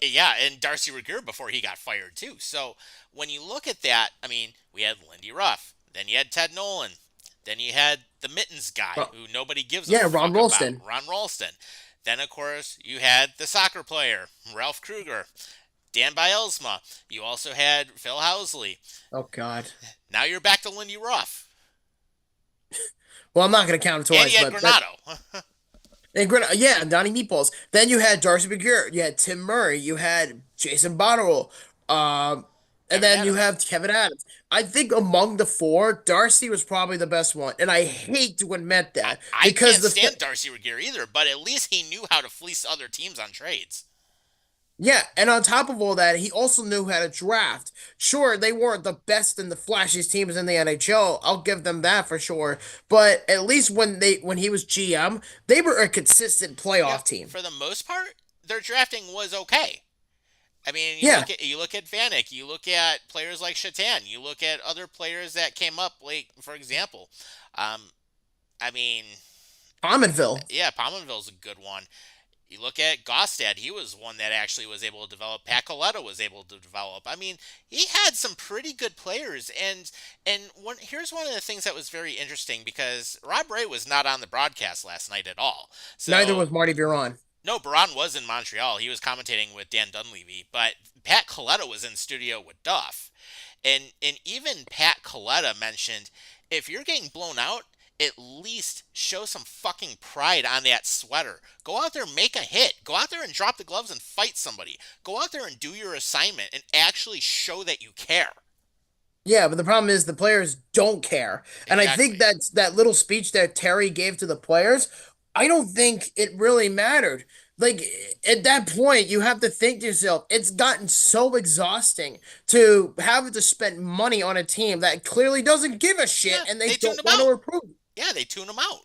yeah, and Darcy Regier before he got fired too. So when you look at that, I mean, we had Lindy Ruff, then you had Ted Nolan, then you had the Mittens guy who nobody gives a Yeah, fuck Ron Rolston. about, Ron Ralston. Then of course you had the soccer player Ralph Kruger, Dan Bielsma. You also had Phil Housley. Oh God. Now you're back to Lindy Ruff. Well, I'm not going to count it And twice, you had Granato. Yeah, and Donnie Meatballs. Then you had Darcy McGear, you had Tim Murray, you had Jason Botterill, and Kevin then you Adams. have Kevin Adams. I think among the 4, Darcy was probably the best one, and I hate to admit that I because can't stand Darcy Regier either, but at least he knew how to fleece other teams on trades. yeah, and on top of all that, he also knew how to draft. Sure, they weren't the best and the flashiest teams in the NHL. I'll give them that for sure. But at least when he was GM, they were a consistent Yeah, playoff team. for the most part, their drafting was okay. I mean, Yeah, you look at Vanek, you look at players like Shatan, you look at other players that came up, like for example, um, I mean, Pominville. yeah, Pominville's a good one. You look at Gostad, he was one that actually was able to develop. Pat Coletta was able to develop. I mean, he had some pretty good players, and here's one of the things that was very interesting because Rob Ray was not on the broadcast last night at all. Neither So was Marty Biron. no, Baran was in Montreal. He was commentating with Dan Dunleavy, but Pat Coletta was in studio with Duff. And even Pat Coletta mentioned if you're getting blown out, at least show some fucking pride on that sweater. Go out there, make a hit. Go out there and drop the gloves and fight somebody. Go out there and do your assignment and actually show that you care. Yeah, but the problem is the players don't care. And I think Exactly. that's that little speech that Terry gave to the players, I don't think it really mattered. Like at that point, you have to think to yourself, it's gotten so exhausting to have to spend money on a team that clearly doesn't give a shit Yeah, and they they tuned don't him want to out. recruit. Yeah, they tune him out.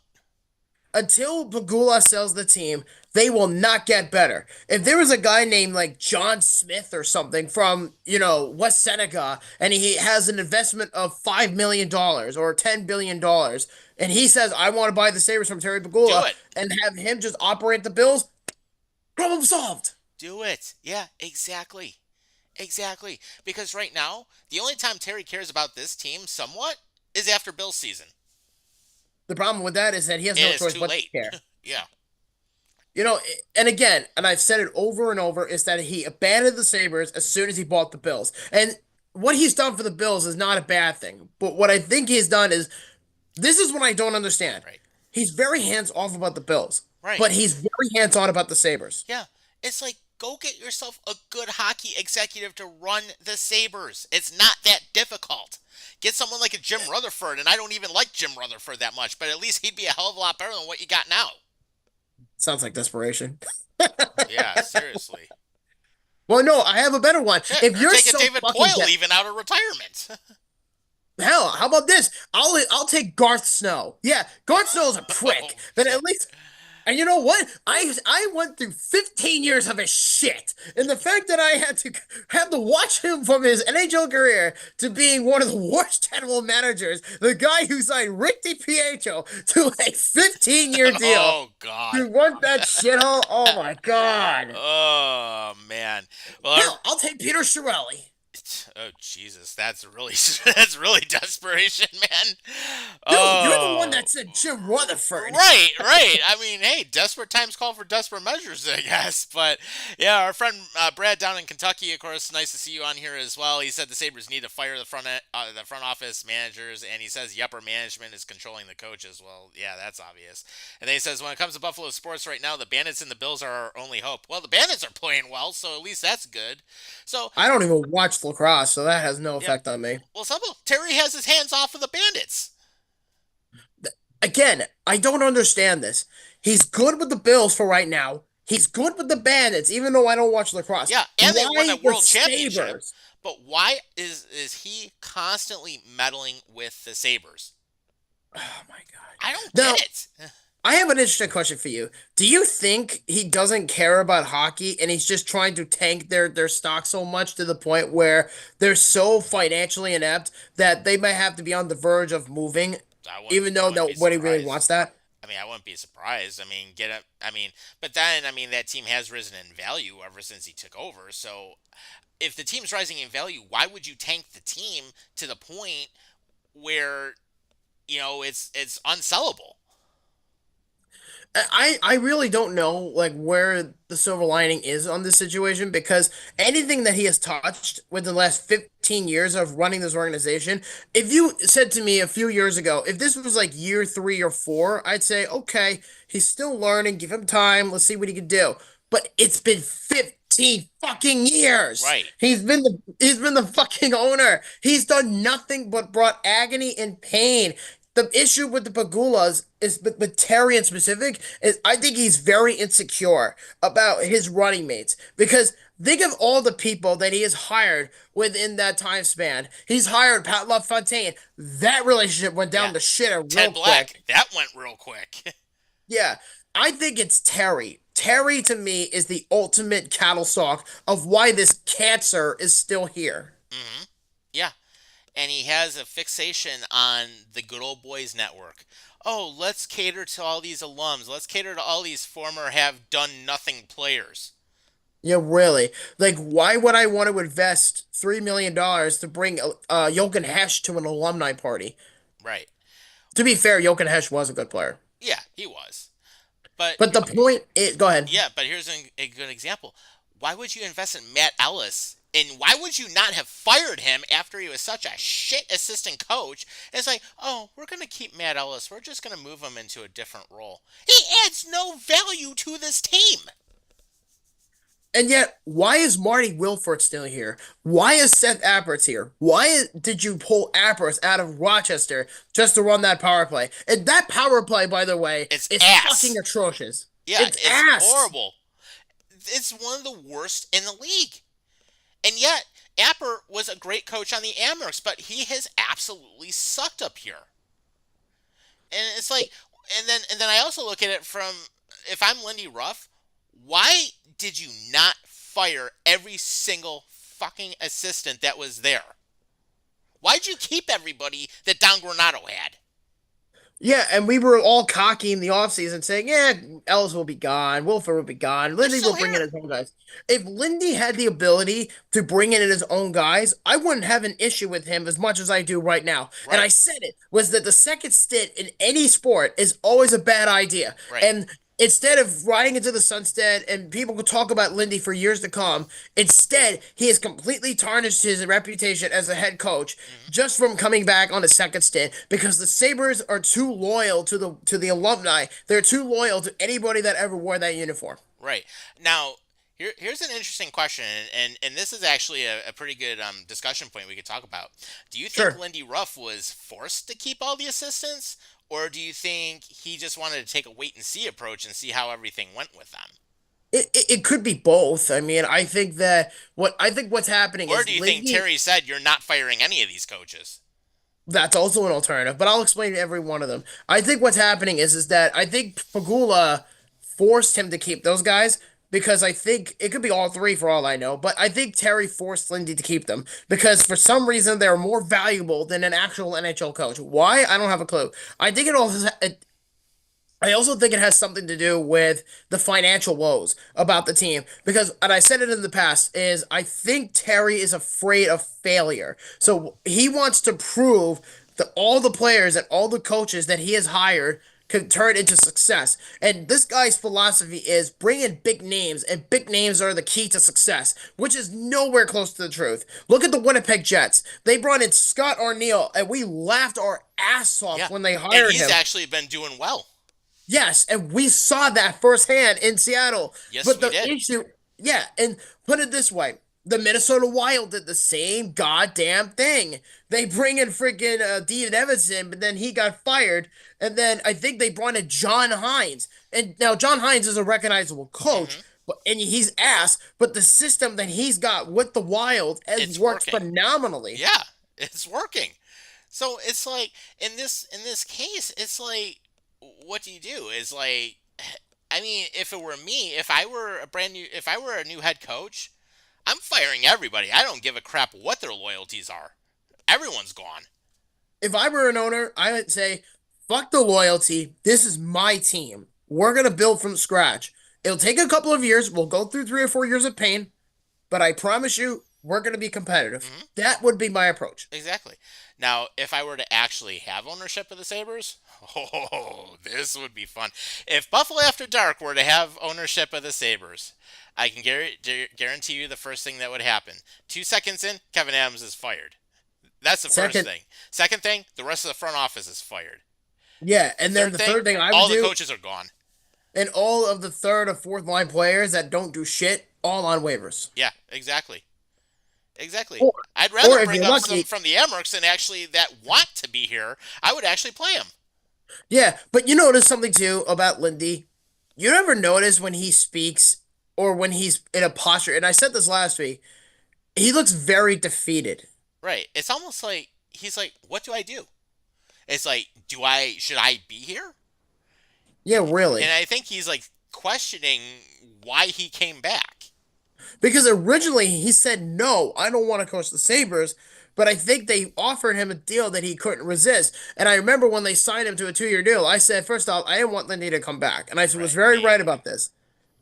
Until Pagula sells the team, they will not get better. If there was a guy named like John Smith or something from, West Seneca, and he has an investment of $5 million or $10 billion, and he says, I want to buy the Sabres from Terry Do Pagula it. and have him just operate the Bills, problem solved. Do it. Yeah, exactly. Exactly. Because right now, the only time Terry cares about this team somewhat is after Bill's season. The problem with that is that he has no It is choice too but to late. care. Yeah. And again, and I've said it over and over, is that he abandoned the Sabres as soon as he bought the Bills. And what he's done for the Bills is not a bad thing. But what I think he's done is this is what I don't understand. Right. He's very hands off about the Bills, Right. but he's very hands on about the Sabres. Yeah. It's like go get yourself a good hockey executive to run the Sabres. It's not that difficult. Get someone like a Jim Rutherford, and I don't even like Jim Rutherford that much, but at least he'd be a hell of a lot better than what you got now. Sounds like desperation. Yeah, seriously. Well, no, I have a better one. Shit, If or you're take a so David fucking Poyle even out of retirement. hell, how about this? I'll take Garth Snow. Yeah, Garth Snow's a prick, Oh, but shit. at least. And you know what? I went through 15 years of his shit, and the fact that I had to have to watch him from his NHL career to being one of the worst general managers, the guy who signed Rick DiPietro to a 15-year deal, Oh to God. run that shithole. Oh my god! Oh man. Well, Hell, I'll take Peter Chiarelli. oh Jesus, that's really that's really desperation, man. Dude, you're the one Oh. that said Jim Rutherford. Right, right. I mean, hey, desperate times call for desperate measures, I guess. But yeah, our friend Brad down in Kentucky, of course, nice to see you on here as well. He said the Sabres need to fire the front office managers, and he says the upper management is controlling the coaches. Well, yeah, that's obvious. And then he says when it comes to Buffalo sports right now, the Bandits and the Bills are our only hope. Well, the Bandits are playing well, so at least that's good. So I don't even watch lacrosse, so that has no yeah, effect on me. well, simple. Terry has his hands off of the Bandits. Again, I don't understand this. He's good with the Bills for right now. He's good with the Bandits, even though I don't watch lacrosse. Yeah, and they won Why a the world championship. Sabres? But why is he constantly meddling with the Sabres? Oh my God. I don't Now, get it. I have an interesting question for you. Do you think he doesn't care about hockey and he's just trying to tank their stock so much to the point where they're so financially inept that they might have to be on the verge of moving, even I though wouldn't be nobody really surprised. wants that? I mean, I wouldn't be surprised. I mean, get up. I mean, but then I mean that team has risen in value ever since he took over. So if the team's rising in value, why would you tank the team to the point where it's unsellable? I really don't know like where the silver lining is on this situation because anything that he has touched with the last 15 years of running this organization, if you said to me a few years ago, if this was like year 3 or 4, I'd say, okay, he's still learning, give him time, let's see what he can do. But it's been 15 fucking years. Right. He's been the fucking owner. He's done nothing but brought agony and pain. The issue with the Pagulas is with Terry in specific is I think he's very insecure about his running mates because think of all the people that he has hired within that time span. He's hired Pat LaFontaine. That relationship went down Yeah. the shitter real Ted Black. quick. That went real quick. Yeah, I think it's Terry. Terry to me is the ultimate cattle stock of why this cancer is still here. Yeah. And he has a fixation on the good old boys network. Oh, let's cater to all these alums. Let's cater to all these former have done nothing players. Yeah, really. Like, why would I want to invest $3 million to bring Jochen Hesch to an alumni party? Right. To be fair, Jochen Hesch was a good player. Yeah, he was. But But the point is, go ahead. yeah, but here's a good example. Why would you invest in Matt Ellis? And why would you not have fired him after he was such a shit assistant coach? And it's like, oh, we're going to keep Matt Ellis. We're just going to move him into a different role. He adds no value to this team. And yet, why is Marty Wilford still here? Why is Seth Apperts here? Did you pull Apperts out of Rochester just to run that power play? And that power play, by the way, It's is ass. fucking atrocious. Yeah, It's it's ass. horrible. It's one of the worst in the league. And yet, Apper was a great coach on the Amherst, but he has absolutely sucked up here. And it's like, and then I also look at it from, if I'm Lindy Ruff, why did you not fire every single fucking assistant that was there? Why'd you keep everybody that Don Granado had? Yeah, and we were all cocky in the offseason saying, yeah, Ellis will be gone, Wilford will be gone, They're Lindy still will bring in here. his own guys. If Lindy had the ability to bring in his own guys, I wouldn't have an issue with him as much as I do right now. And I Right, said it was that the second stint in any sport is always a bad idea. right, And instead of riding into the sunset and people could talk about Lindy for years to come, instead he has completely tarnished his reputation as a head coach just from coming back on a second stint because the Sabres are too loyal to the alumni. They're too loyal to anybody that ever wore that uniform. right. Now, here's an interesting question, and this is actually a pretty good discussion point we could talk about. Do you think Sure. Lindy Ruff was forced to keep all the assistants, or do you think he just wanted to take a wait and see approach and see how everything went with them? It could be both. I mean, I think what's happening Or is do you think Lindy. Terry said you're not firing any of these coaches? That's also an alternative, but I'll explain every one of them. I think what's happening is that I think Pagula forced him to keep those guys because I think it could be all three for all I know, but I think Terry forced Lindy to keep them because for some reason they're more valuable than an actual NHL coach. Why? I don't have a clue. I think I also think it has something to do with the financial woes about the team because, and I said it in the past, is I think Terry is afraid of failure. So he wants to prove that all the players and all the coaches that he has hired can turn into success. And this guy's philosophy is bring in big names, and big names are the key to success, which is nowhere close to the truth. Look at the Winnipeg Jets. They brought in Scott Arniel, and we laughed our ass off Yeah. when they And hired he's him. actually been doing well. Yes, and we saw that firsthand in Seattle. Yes, But we the did. issue, yeah, and put it this way, the Minnesota Wild did the same goddamn thing. They bring in freaking Dean Evanson, but then he got fired, and then I think they brought in John Hines. And now John Hines is a recognizable coach, Hmm. but and he's ass, but the system that he's got with the Wild has It's worked working. phenomenally. Yeah, it's working. So it's like in this case, it's like, what do you do? Is like, I mean, if it were me, if I were a new head coach, I'm firing everybody. I don't give a crap what their loyalties are. Everyone's gone. If I were an owner, I would say, fuck the loyalty. This is my team. We're gonna build from scratch. It'll take a couple of years. We'll go through 3 or 4 years of pain, but I promise you, we're gonna be competitive. Hmm. That would be my approach. Exactly. Now, if I were to actually have ownership of the Sabres, oh, this would be fun. If Buffalo After Dark were to have ownership of the Sabres, I can guarantee you the first thing that would happen. 2 seconds in, Kevin Adams is fired. That's the first Second, thing. Second thing, the rest of the front office is fired. yeah, and then Third the thing, third thing I would all the do, coaches are gone. and all of the third or fourth line players that don't do shit, all on waivers. Yeah, exactly. Exactly. Or, I'd or rather if bring you're up some lucky, from the Amerks and actually that want to be here. I would actually play them. yeah. But you notice something too about Lindy. You never notice when he speaks or when he's in a posture, and I said this last week. He looks very defeated. Right. It's almost like he's like, what do I do? It's like, should I be here? Yeah, And really. I think he's like questioning why he came back. Because originally he said, no, I don't want to coach the Sabres. But I think they offered him a deal that he couldn't resist. And I remember when they signed him to a 2 year deal, I said, first off, I didn't want Lindy to come back. And I was Right. very Me right either. about this.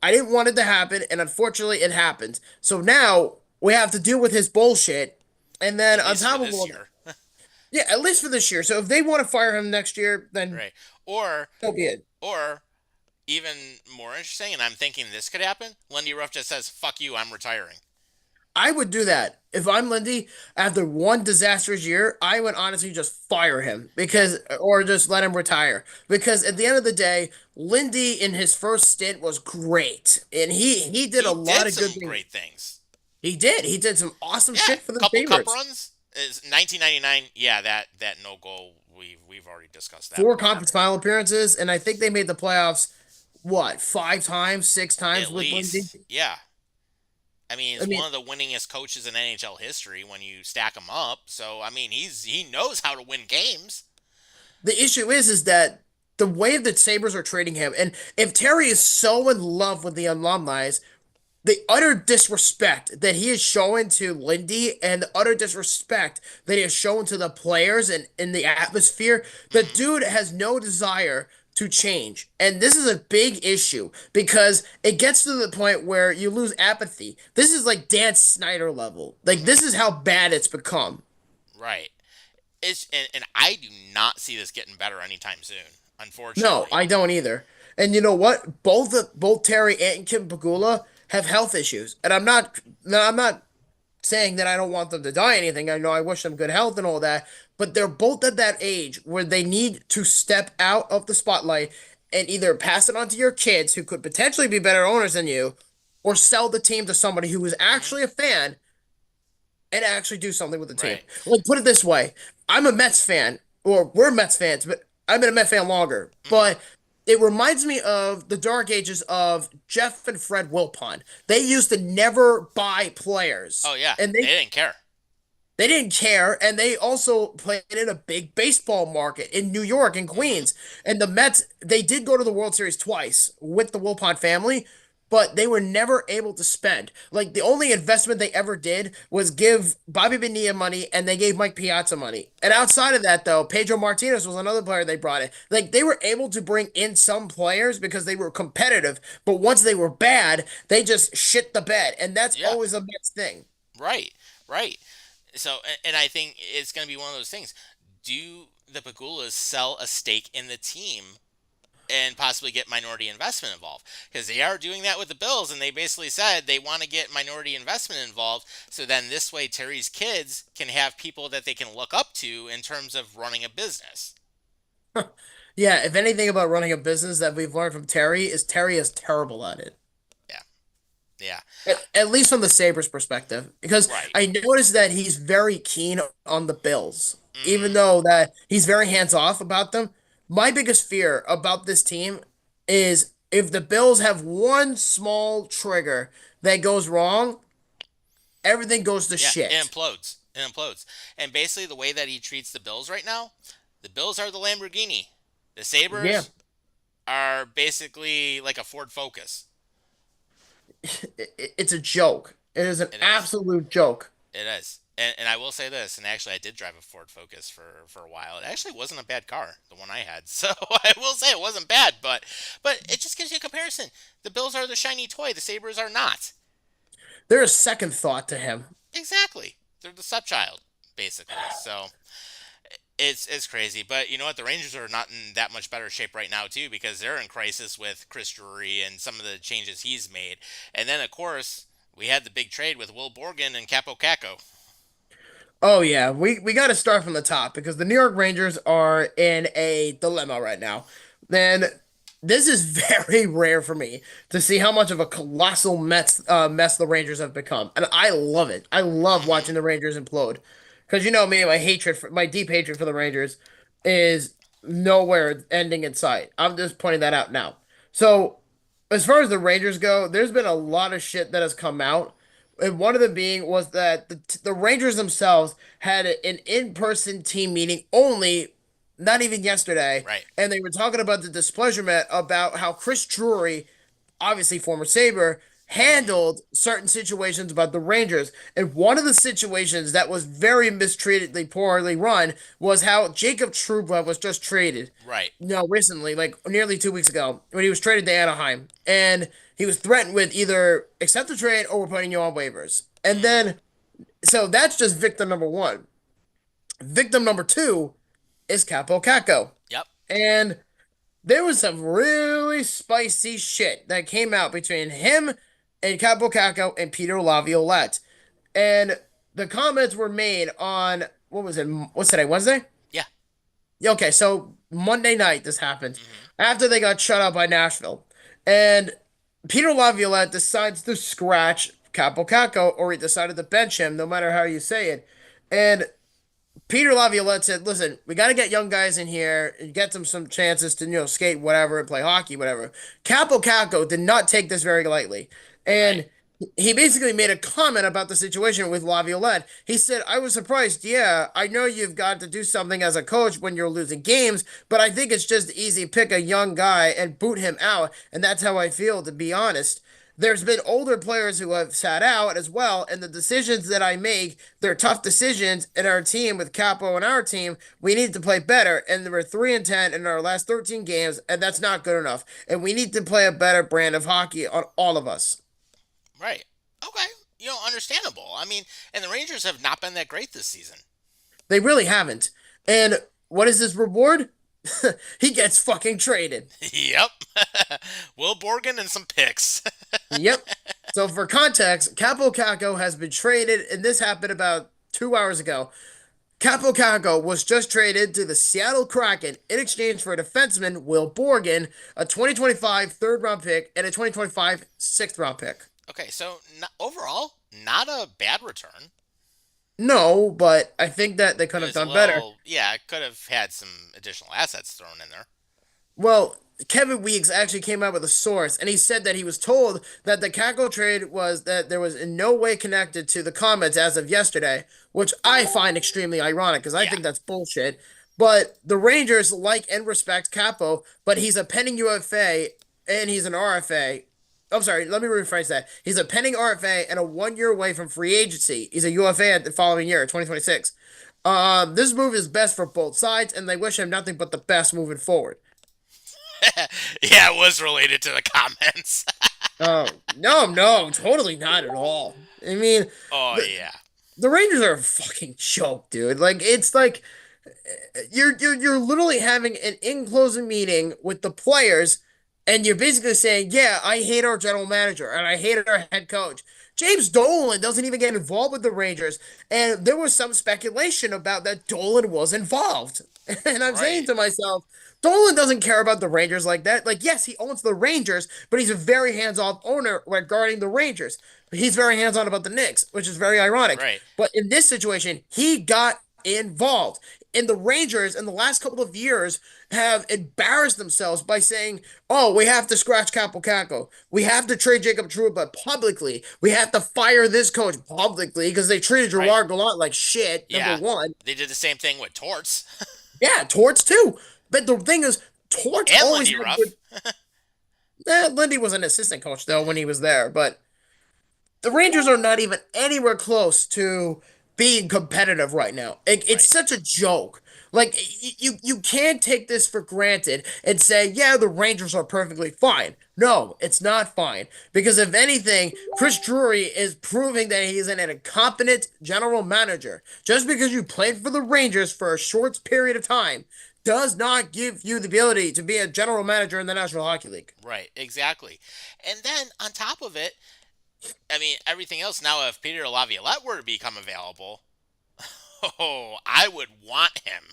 I didn't want it to happen. And unfortunately, it happened. So now we have to deal with his bullshit. And then At on least for top of this all that, year. yeah, at least for this year. So if they want to fire him next year, then Right. Or so be it. or even more interesting, and I'm thinking this could happen, Lindy Ruff just says, fuck you, I'm retiring. I would do that. If I'm Lindy, after one disastrous year, I would honestly just fire him Yeah. or just let him retire. Because at the end of the day, Lindy in his first stint was great. And he did a He lot did of good some things. great things. He did. He did some awesome Yeah. shit for the Couple cup Sabres. runs. Is 1999. Yeah, that no goal, we've already discussed that Four one. conference final appearances, and I think they made the playoffs, what, 5 times, 6 times At with Lindy? least. Yeah. I mean, I he's mean, one of the winningest coaches in NHL history when you stack him up. So, I mean, he knows how to win games. the issue is that the way that Sabres are treating him, and if Terry is so in love with the alumni, the utter disrespect that he is showing to Lindy and the utter disrespect that he has shown to the players and in the atmosphere, the Hmm. dude has no desire to change. And this is a big issue because it gets to the point where you lose apathy. This is like Dan Snyder level. Like, Hmm. this is how bad it's become. Right. And I do not see this getting better anytime soon, No, unfortunately. I don't either. And you know what? Both Terry and Kim Pagula have health issues. And I'm not saying that I don't want them to die or anything. I know I wish them good health and all that, but they're both at that age where they need to step out of the spotlight and either pass it on to your kids who could potentially be better owners than you, or sell the team to somebody who is Hmm. actually a fan and actually do something with the team. Right. Like, put it this way, I'm a Mets fan, or we're Mets fans, but I've been a Mets fan longer. Hmm. But it reminds me of the dark ages of Jeff and Fred Wilpon. They used to never buy players, Oh, yeah. and They they didn't care. they didn't care, and they also played in a big baseball market in New York and Hmm. Queens. And the Mets, they did go to the World Series twice with the Wilpon family, but they were never able to spend. Like, the only investment they ever did was give Bobby Bonilla money, and they gave Mike Piazza money. And Right. outside of that, though, Pedro Martinez was another player they brought in. Like, they were able to bring in some players because they were competitive, but once they were bad, they just shit the bed, and that's Yeah. always a Mets thing. Right. Right. So, and I think it's going to be one of those things. Do the Pagulas sell a stake in the team and possibly get minority investment involved? Because they are doing that with the Bills, and they basically said they want to get minority investment involved. So then this way, Terry's kids can have people that they can look up to in terms of running a business. Yeah, if anything about running a business that we've learned from Terry is terrible at it. Yeah. Yeah. At least from the Sabres perspective. Because Right. I noticed that he's very keen on the Bills. Even Hmm. though that he's very hands off about them. My biggest fear about this team is if the Bills have one small trigger that goes wrong, everything goes to Yeah, it shit. implodes. It implodes. And basically, the way that he treats the Bills right now, the Bills are the Lamborghini. The Yeah, Sabres are basically like a Ford Focus. it's a joke. It is an It is. absolute joke. It is. And I will say this, and actually I did drive a Ford Focus for a while. It actually wasn't a bad car, the one I had. So I will say it wasn't bad, but it just gives you a comparison. The Bills are the shiny toy, the Sabres are not. There is second thought to him. Exactly. They're the stepchild, basically. So it's crazy. But you know what? The Rangers are not in that much better shape right now too, because they're in crisis with Chris Drury and some of the changes he's made. And then of course we had the big trade with Will Borgen and Capo Caco. Oh yeah, we got to start from the top because the New York Rangers are in a dilemma right now. Then this is very rare for me to see how much of a colossal mess the Rangers have become, and I love it. I love Mm-hmm. watching the Rangers implode because you know me, my deep hatred for the Rangers is nowhere ending in sight. I'm just pointing that out now. So as far as the Rangers go, there's been a lot of shit that has come out. And one of them being was that the Rangers themselves had an in-person team meeting only, not even yesterday, Right. and they were talking about the displeasurement about how Chris Drury, obviously former Saber, Mm-hmm. handled certain situations about the Rangers. And one of the situations that was very mistreatedly poorly run was how Jacob Trouba was just traded. Right. No, recently, like nearly 2 weeks ago, when he was traded to Anaheim, and he was threatened with either accept the trade or we're putting you on waivers. And Mm-hmm. then, so that's just victim number one. Victim number two is Capo Caco. Yep. And there was some really spicy shit that came out between him and Capo Caco and Peter Laviolette. And the comments were made on, what was it? What's today? Wednesday? Yeah. Yeah, okay, so Monday night this happened Mm-hmm. after they got shut out by Nashville. And Peter Laviolette decides to scratch Capo Caco, or he decided to bench him, no matter how you say it. And Peter Laviolette said, "Listen, we got to get young guys in here and get them some chances to skate whatever and play hockey, whatever." Capo Caco did not take this very lightly, Right. and he basically made a comment about the situation with Laviolette. He said, "I was surprised. Yeah, I know you've got to do something as a coach when you're losing games, but I think it's just easy pick a young guy and boot him out, and that's how I feel, to be honest." There's been older players who have sat out as well, and the decisions that I make, they're tough decisions in our team with Capo and our team. We need to play better, and we're 3-10 in our last 13 games, and that's not good enough. And we need to play a better brand of hockey on all of us. Right. Okay. You know, understandable. I mean, and the Rangers have not been that great this season. They really haven't. And what is his reward? He gets fucking traded. Yep. Will Borgen and some picks. Yep. So for context, Capo Caco has been traded, and this happened about 2 hours ago. Capo Caco was just traded to the Seattle Kraken in exchange for a defenseman, Will Borgen, a 2025 third round pick, and a 2025 sixth round pick. Okay, so overall, not a bad return. No, but I think that they could It have was a done better. little, yeah, it could have had some additional assets thrown in there. Well, Kevin Weeks actually came out with a source, and he said that he was told that the Caco trade was that there was in no way connected to the comments as of yesterday, which I find extremely ironic because I Yeah. think that's bullshit. But the Rangers like and respect Capo, but he's a pending UFA and he's an RFA. I'm sorry, let me rephrase that. He's a pending RFA and a 1 year away from free agency. He's a UFA at the following year, 2026. This move is best for both sides, and they wish him nothing but the best moving forward. Yeah, it was related to the comments. Oh, no, no, totally not at all. I mean, Oh, the, yeah. the Rangers are a fucking joke, dude. Like it's like you're literally having an in-closing meeting with the players, and you're basically saying, "Yeah, I hate our general manager and I hated our head coach." James Dolan doesn't even get involved with the Rangers, and there was some speculation about that Dolan was involved. And I'm saying Right. to myself, Dolan doesn't care about the Rangers like that. Like, yes, he owns the Rangers, but he's a very hands-off owner regarding the Rangers. He's very hands-on about the Knicks, which is very ironic. Right. But in this situation, he got involved. And the Rangers in the last couple of years have embarrassed themselves by saying, "Oh, we have to scratch Capo Caco. We have to trade Jacob Trouba publicly. We have to fire this coach publicly because they treated Right. Gerard Gallant like shit." Number Yeah. one, They did the same thing with Torts yeah, Torts too. But the thing is, Torts and always Lindy had Ruff. good. Lindy was an assistant coach though when he was there, but the Rangers are not even anywhere close to being competitive right now. It's Right. such a joke. Like you can't take this for granted and say, yeah, the Rangers are perfectly fine. No, it's not fine. Because if anything, Chris Drury is proving that he's an incompetent general manager. Just because you played for the Rangers for a short period of time does not give you the ability to be a general manager in the National Hockey League. Right, exactly. And then on top of it, I mean, everything else now, if Peter Laviolette were to become available, oh, I would want him.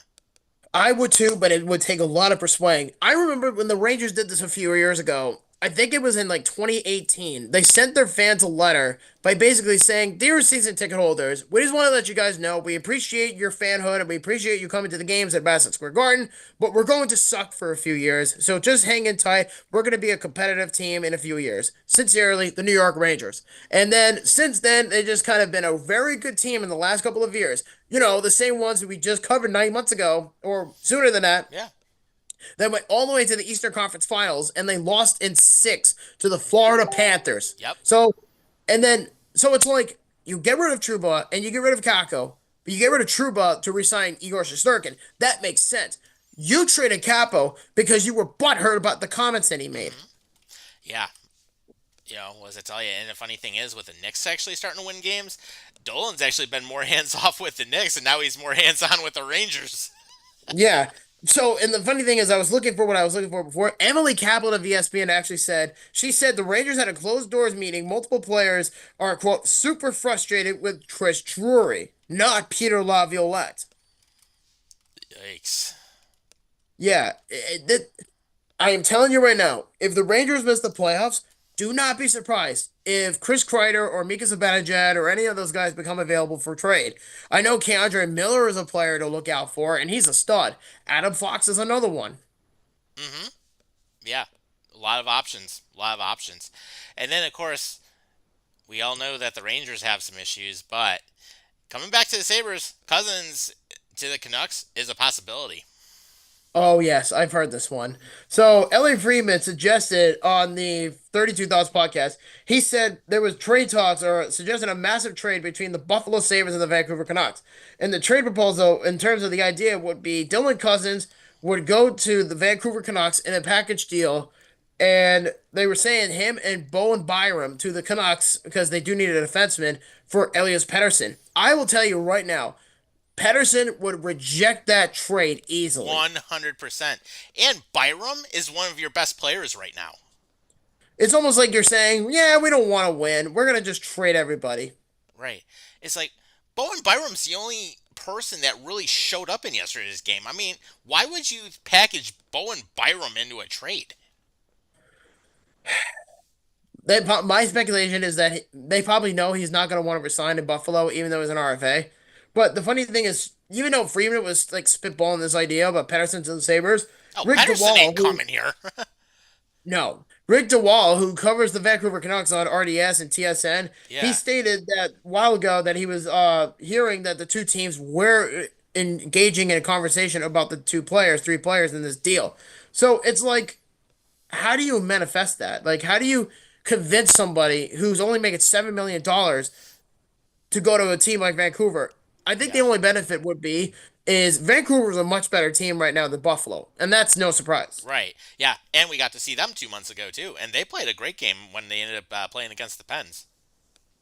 I would too, but it would take a lot of persuading. I remember when the Rangers did this a few years ago. I think it was in like 2018. They sent their fans a letter by basically saying, "Dear season ticket holders, we just want to let you guys know we appreciate your fanhood and we appreciate you coming to the games at Madison Square Garden, but we're going to suck for a few years. So just hang in tight. We're going to be a competitive team in a few years. Sincerely, the New York Rangers." And then since then, they just kind of been a very good team in the last couple of years. You know, the same ones that we just covered 9 months ago or sooner than that. Yeah. They went all the way to the Eastern Conference Finals and they lost in six to the Florida Panthers. Yep. So it's like you get rid of Trouba and you get rid of Kako, but you get rid of Trouba to resign Igor Shesterkin. That makes sense. You traded Capo because you were butthurt about the comments that he made. Yeah. You know, what does it tell you? And the funny thing is, with the Knicks actually starting to win games, Dolan's actually been more hands off with the Knicks, and now he's more hands on with the Rangers. Yeah. So, and the funny thing is, I was looking for what I was looking for before. Emily Kaplan of ESPN actually said, she said the Rangers had a closed doors meeting. Multiple players are, quote, super frustrated with Chris Drury, not Peter Laviolette. Yikes. Yeah. I am telling you right now, if the Rangers miss the playoffs, do not be surprised if Chris Kreider or Mika Zibanejad or any of those guys become available for trade. I know Keandre Miller is a player to look out for, and he's a stud. Adam Fox is another one. Mm-hmm. Yeah. A lot of options. A lot of options. And then, of course, we all know that the Rangers have some issues, but coming back to the Sabres, Cousins to the Canucks is a possibility. Oh, yes, I've heard this one. So, Ellie Freeman suggested on the 32 Thoughts podcast, he said there was trade talks or suggested a massive trade between the Buffalo Sabres and the Vancouver Canucks. And the trade proposal, in terms of the idea, would be Dylan Cousins would go to the Vancouver Canucks in a package deal. And they were saying him and Bowen Byram to the Canucks because they do need a defenseman for Elias Pettersson. I will tell you right now, Pettersson would reject that trade easily. 100%. And Byram is one of your best players right now. It's almost like you're saying, yeah, we don't want to win. We're going to just trade everybody. Right. It's like Bowen Byram's the only person that really showed up in yesterday's game. I mean, why would you package Bowen Byram into a trade? My speculation is that they probably know he's not going to want to resign in Buffalo, even though he's an RFA. But the funny thing is, even though Freeman was like spitballing this idea about Pettersson to the Sabres, Oh, Rick Pettersson DeWall, ain't coming here. no, Rick DeWall, who covers the Vancouver Canucks on RDS and TSN, Yeah. he stated that a while ago that he was hearing that the two teams were engaging in a conversation about the three players in this deal. So it's like, how do you manifest that? Like, how do you convince somebody who's only making $7 million to go to a team like Vancouver? I think the only benefit would be is Vancouver's a much better team right now than Buffalo, and that's no surprise. Right. Yeah. And we got to see them 2 months ago, too. And they played a great game when they ended up playing against the Pens.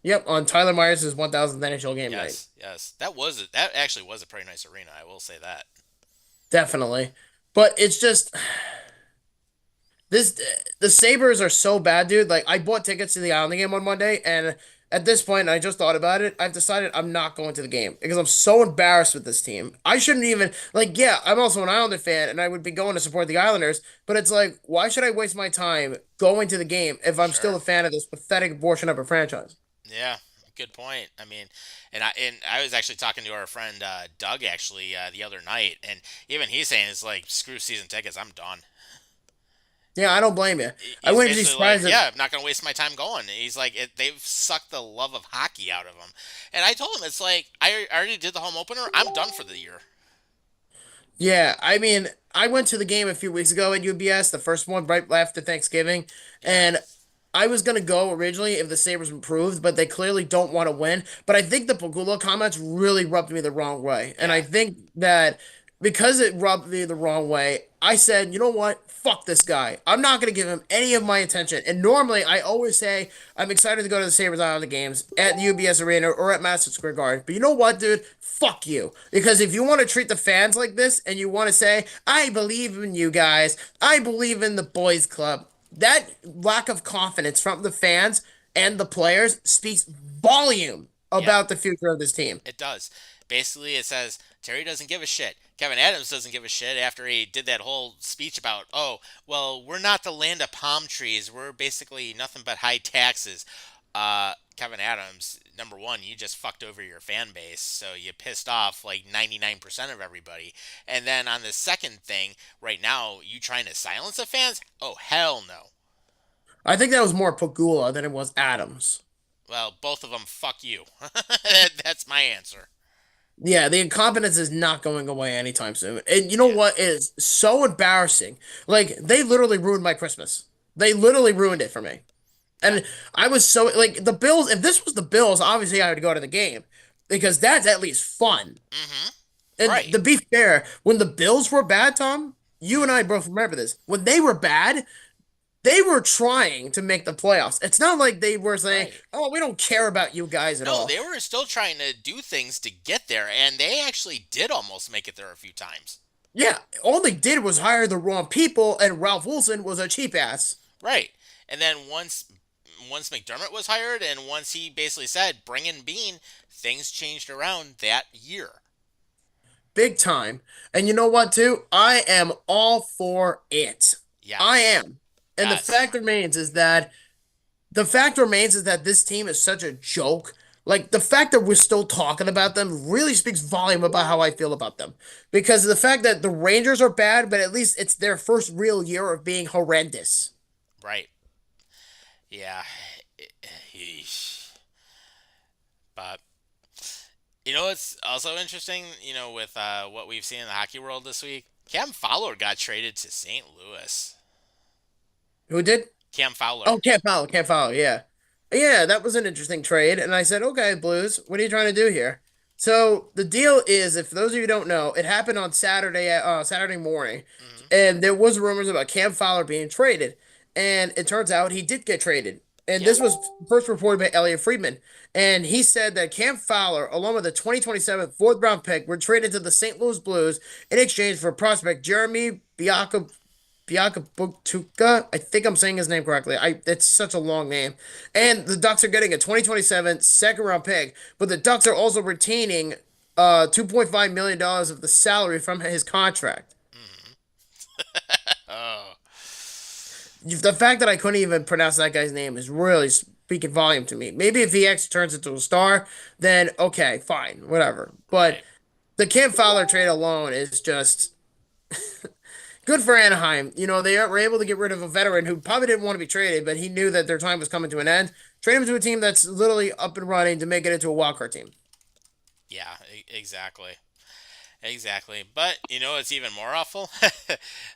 Yep, on Tyler Myers' 1,000th NHL game night. Yes. Yes. That actually was a pretty nice arena. I will say that. Definitely. But it's just the Sabres are so bad, dude. Like I bought tickets to the Island game on Monday, and at this point, I just thought about it. I've decided I'm not going to the game because I'm so embarrassed with this team. I shouldn't even like. Yeah, I'm also an Islander fan, and I would be going to support the Islanders. But it's like, why should I waste my time going to the game if I'm still a fan of this pathetic abortion of a franchise? Yeah. good point. I mean, and I was actually talking to our friend Doug actually the other night, and even he's saying it's like screw season tickets. I'm done. Yeah, I don't blame you. I He's wouldn't be basically like, surprised if yeah, I'm not gonna waste my time going. And he's like, they've sucked the love of hockey out of him. And I told him it's like I already did the home opener. I'm done for the year. Yeah, I mean, I went to the game a few weeks ago at UBS, the first one right after Thanksgiving, Yeah, and I was gonna go originally if the Sabres improved, but they clearly don't want to win. But I think the Pagula comments really rubbed me the wrong way, and I yeah, think that because it rubbed me the wrong way, I said, you know what? Fuck this guy. I'm not gonna give him any of my attention. And normally, I always say I'm excited to go to the Sabres Island games at the UBS Arena or at Madison Square Garden. But you know what, dude? Fuck you. Because if you want to treat the fans like this and you want to say, I believe in you guys, I believe in the boys club, that lack of confidence from the fans and the players speaks volume yeah. about the future of this team. It does. Basically, it says Terry doesn't give a shit. Kevin Adams doesn't give a shit after he did that whole speech about, oh, well, we're not the land of palm trees. We're basically nothing but high taxes. Kevin Adams, number one, you just fucked over your fan base, so you pissed off like 99% of everybody. And then on the second thing, right now, you trying to silence the fans? Oh, hell no. I think that was more Pagula than it was Adams. Well, both of them, fuck you. That's my answer. Yeah, the incompetence is not going away anytime soon. And you know Yeah. what is so embarrassing? Like, they literally ruined my Christmas. They literally ruined it for me. Yeah. And I was so like the Bills, if this was the Bills, obviously I would go to the game because that's at least fun. Mm-hmm. And Right. to be fair, when the Bills were bad, Tom, you and I both remember this. When they were bad, they were trying to make the playoffs. It's not like they were saying, Right. "Oh, we don't care about you guys at No, all." they were still trying to do things to get there, and they actually did almost make it there a few times. Yeah, all they did was hire the wrong people, and Ralph Wilson was a cheap ass. Right. And then once McDermott was hired, and once he basically said bring in Bean, things changed around that year. Big time. And you know what, too? I am all for it. I Yes. am. And Yes. the fact remains is that this team is such a joke. Like the fact that we're still talking about them really speaks volume about how I feel about them. Because the fact that the Rangers are bad, but at least it's their first real year of being horrendous. Right. Yeah. Yeesh. But you know what's also interesting, with what we've seen in the hockey world this week? Cam Fowler got traded to St. Louis. Who did? Cam Fowler. Oh, can't follow. Yeah. Yeah, that was an interesting trade. And I said, okay, Blues, what are you trying to do here? So the deal is, if those of you who don't know, it happened on Saturday morning, Hmm. and there was rumors about Cam Fowler being traded, and it turns out he did get traded. And Yep. this was first reported by Elliot Friedman, and he said that Cam Fowler, along with the 2027 fourth round pick, were traded to the St. Louis Blues in exchange for prospect Jeremy Biakabutuka. I think I'm saying his name correctly. It's such a long name. And the Ducks are getting a 2027 second round pick, but the Ducks are also retaining $2.5 million of the salary from his contract. Hmm. Oh, The fact that I couldn't even pronounce that guy's name is really speaking volume to me. Maybe if he actually turns into a star, then okay, fine, whatever. But right. the Cam Fowler trade alone is just good for Anaheim. You know, they were able to get rid of a veteran who probably didn't want to be traded, but he knew that their time was coming to an end. Trade him to a team that's literally up and running to make it into a wildcard team. Yeah, exactly. Exactly. But you know it's even more awful?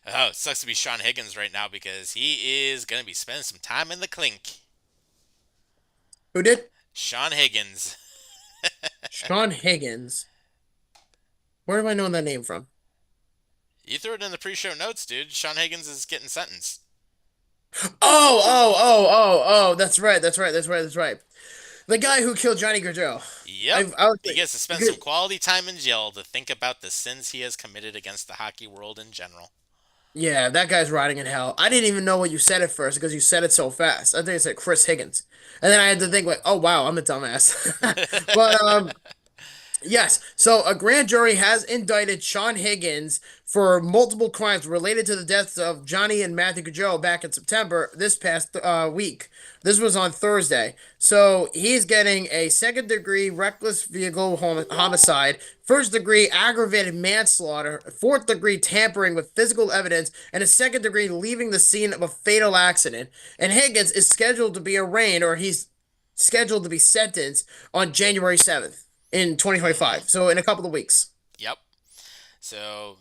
Oh, it sucks to be Sean Higgins right now because he is going to be spending some time in the clink. Who did? Sean Higgins. Sean Higgins. Where am I knowing that name from? You threw it in the pre-show notes, dude. Sean Higgins is getting sentenced. Oh. That's right. That's right. The guy who killed Johnny Gaudreau. Yep. I was He like, gets to spend some quality time in jail to think about the sins he has committed against the hockey world in general. yeah, that guy's rotting in hell. I didn't even know what you said at first because you said it so fast. I think it said Chris Higgins, and then I had to think like, oh wow, I'm a dumbass. But Yes. So a grand jury has indicted Sean Higgins for multiple crimes related to the deaths of Johnny and Matthew Gaudreau back in September this past week. This was on Thursday. So he's getting a second degree reckless vehicle homicide, first degree aggravated manslaughter, fourth degree tampering with physical evidence, and a second degree leaving the scene of a fatal accident. And Higgins is scheduled to be arraigned, or he's scheduled to be sentenced on January 7th in Hmm. 2025. So in a couple of weeks. Yep. So,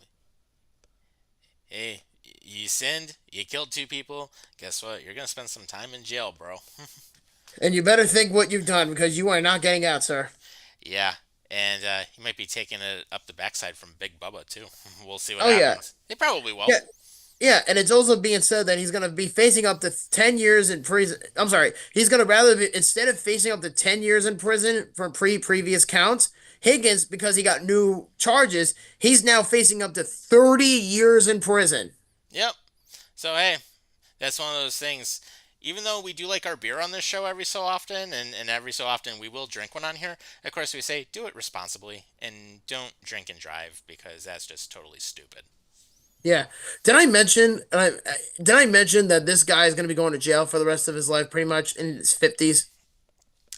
hey, you sinned, you killed two people. Guess what? You're gonna spend some time in jail, bro. And you better think what you've done because you are not getting out, sir. Yeah, and he might be taking it up the backside from Big Bubba too. We'll see what Oh yeah. happens. They probably will. Yeah. Yeah, and it's also being said that he's going to be facing up to 10 years in prison. I'm sorry. He's going to rather be, instead of facing up to 10 years in prison for previous counts, Higgins, because he got new charges, he's now facing up to 30 years in prison. Yep. So hey, that's one of those things. Even though we do like our beer on this show every so often, and every so often we will drink one on here, of course we say do it responsibly and don't drink and drive because that's just totally stupid. Yeah. Did I mention that this guy is going to be going to jail for the rest of his life pretty much in his 50s?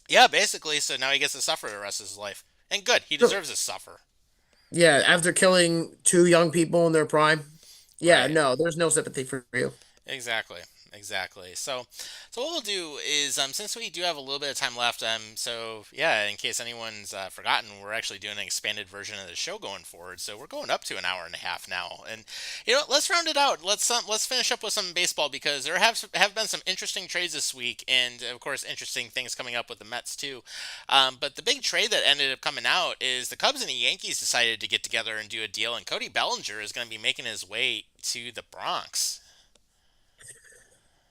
Yeah, basically, so now he gets to suffer the rest of his life. And good, he So, deserves to suffer. yeah, after killing two young people in their prime. Yeah, Right. no, there's no sympathy for you. Exactly. Exactly. So what we'll do is, since we do have a little bit of time left, so yeah, in case anyone's forgotten, we're actually doing an expanded version of the show going forward. So we're going up to an hour and a half now, and let's round it out. Let's finish up with some baseball because there have been some interesting trades this week, and of course, interesting things coming up with the Mets too. But the big trade that ended up coming out is the Cubs and the Yankees decided to get together and do a deal, and Cody Bellinger is going to be making his way to the Bronx.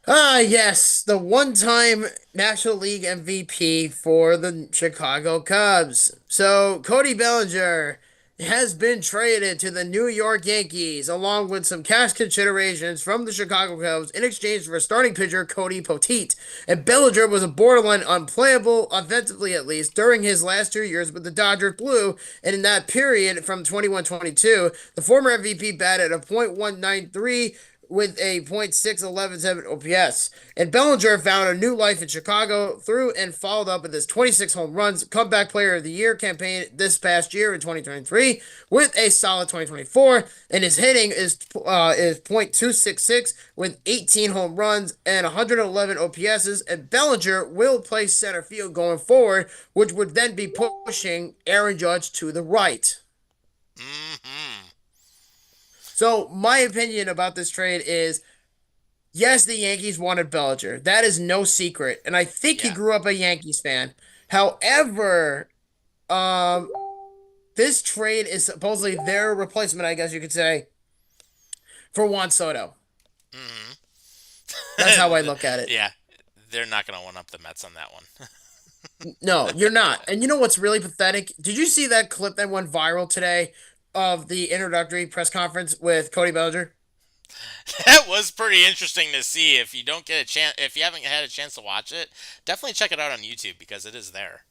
Ah, yes, the one-time National League MVP for the Chicago Cubs. So, Cody Bellinger has been traded to the New York Yankees along with some cash considerations from the Chicago Cubs in exchange for starting pitcher Cody Poteet. And Bellinger was a borderline unplayable, offensively at least, during his last 2 years with the Dodgers Blue. And in that period from 21-22, the former MVP batted a .193 with a .617 OPS. And Bellinger found a new life in Chicago through and followed up with his 26 home runs, comeback player of the year campaign this past year in 2023 with a solid 2024. And his hitting is .266 with 18 home runs and 111 OPSs. And Bellinger will play center field going forward, which would then be pushing Aaron Judge to the right. Hmm. So my opinion about this trade is yes, the Yankees wanted Bellinger. That is no secret. And I think he Yeah. grew up a Yankees fan. However, um, this trade is supposedly their replacement, I guess you could say, for Juan Soto. Hmm. That's how I look at it. Yeah. They're not going to one up the Mets on that one. No, you're not. And you know what's really pathetic? Did you see that clip that went viral today of the introductory press conference with Cody Bellinger? That was pretty interesting to see. If you don't get a chance, if you haven't had a chance to watch it, definitely check it out on YouTube because it is there.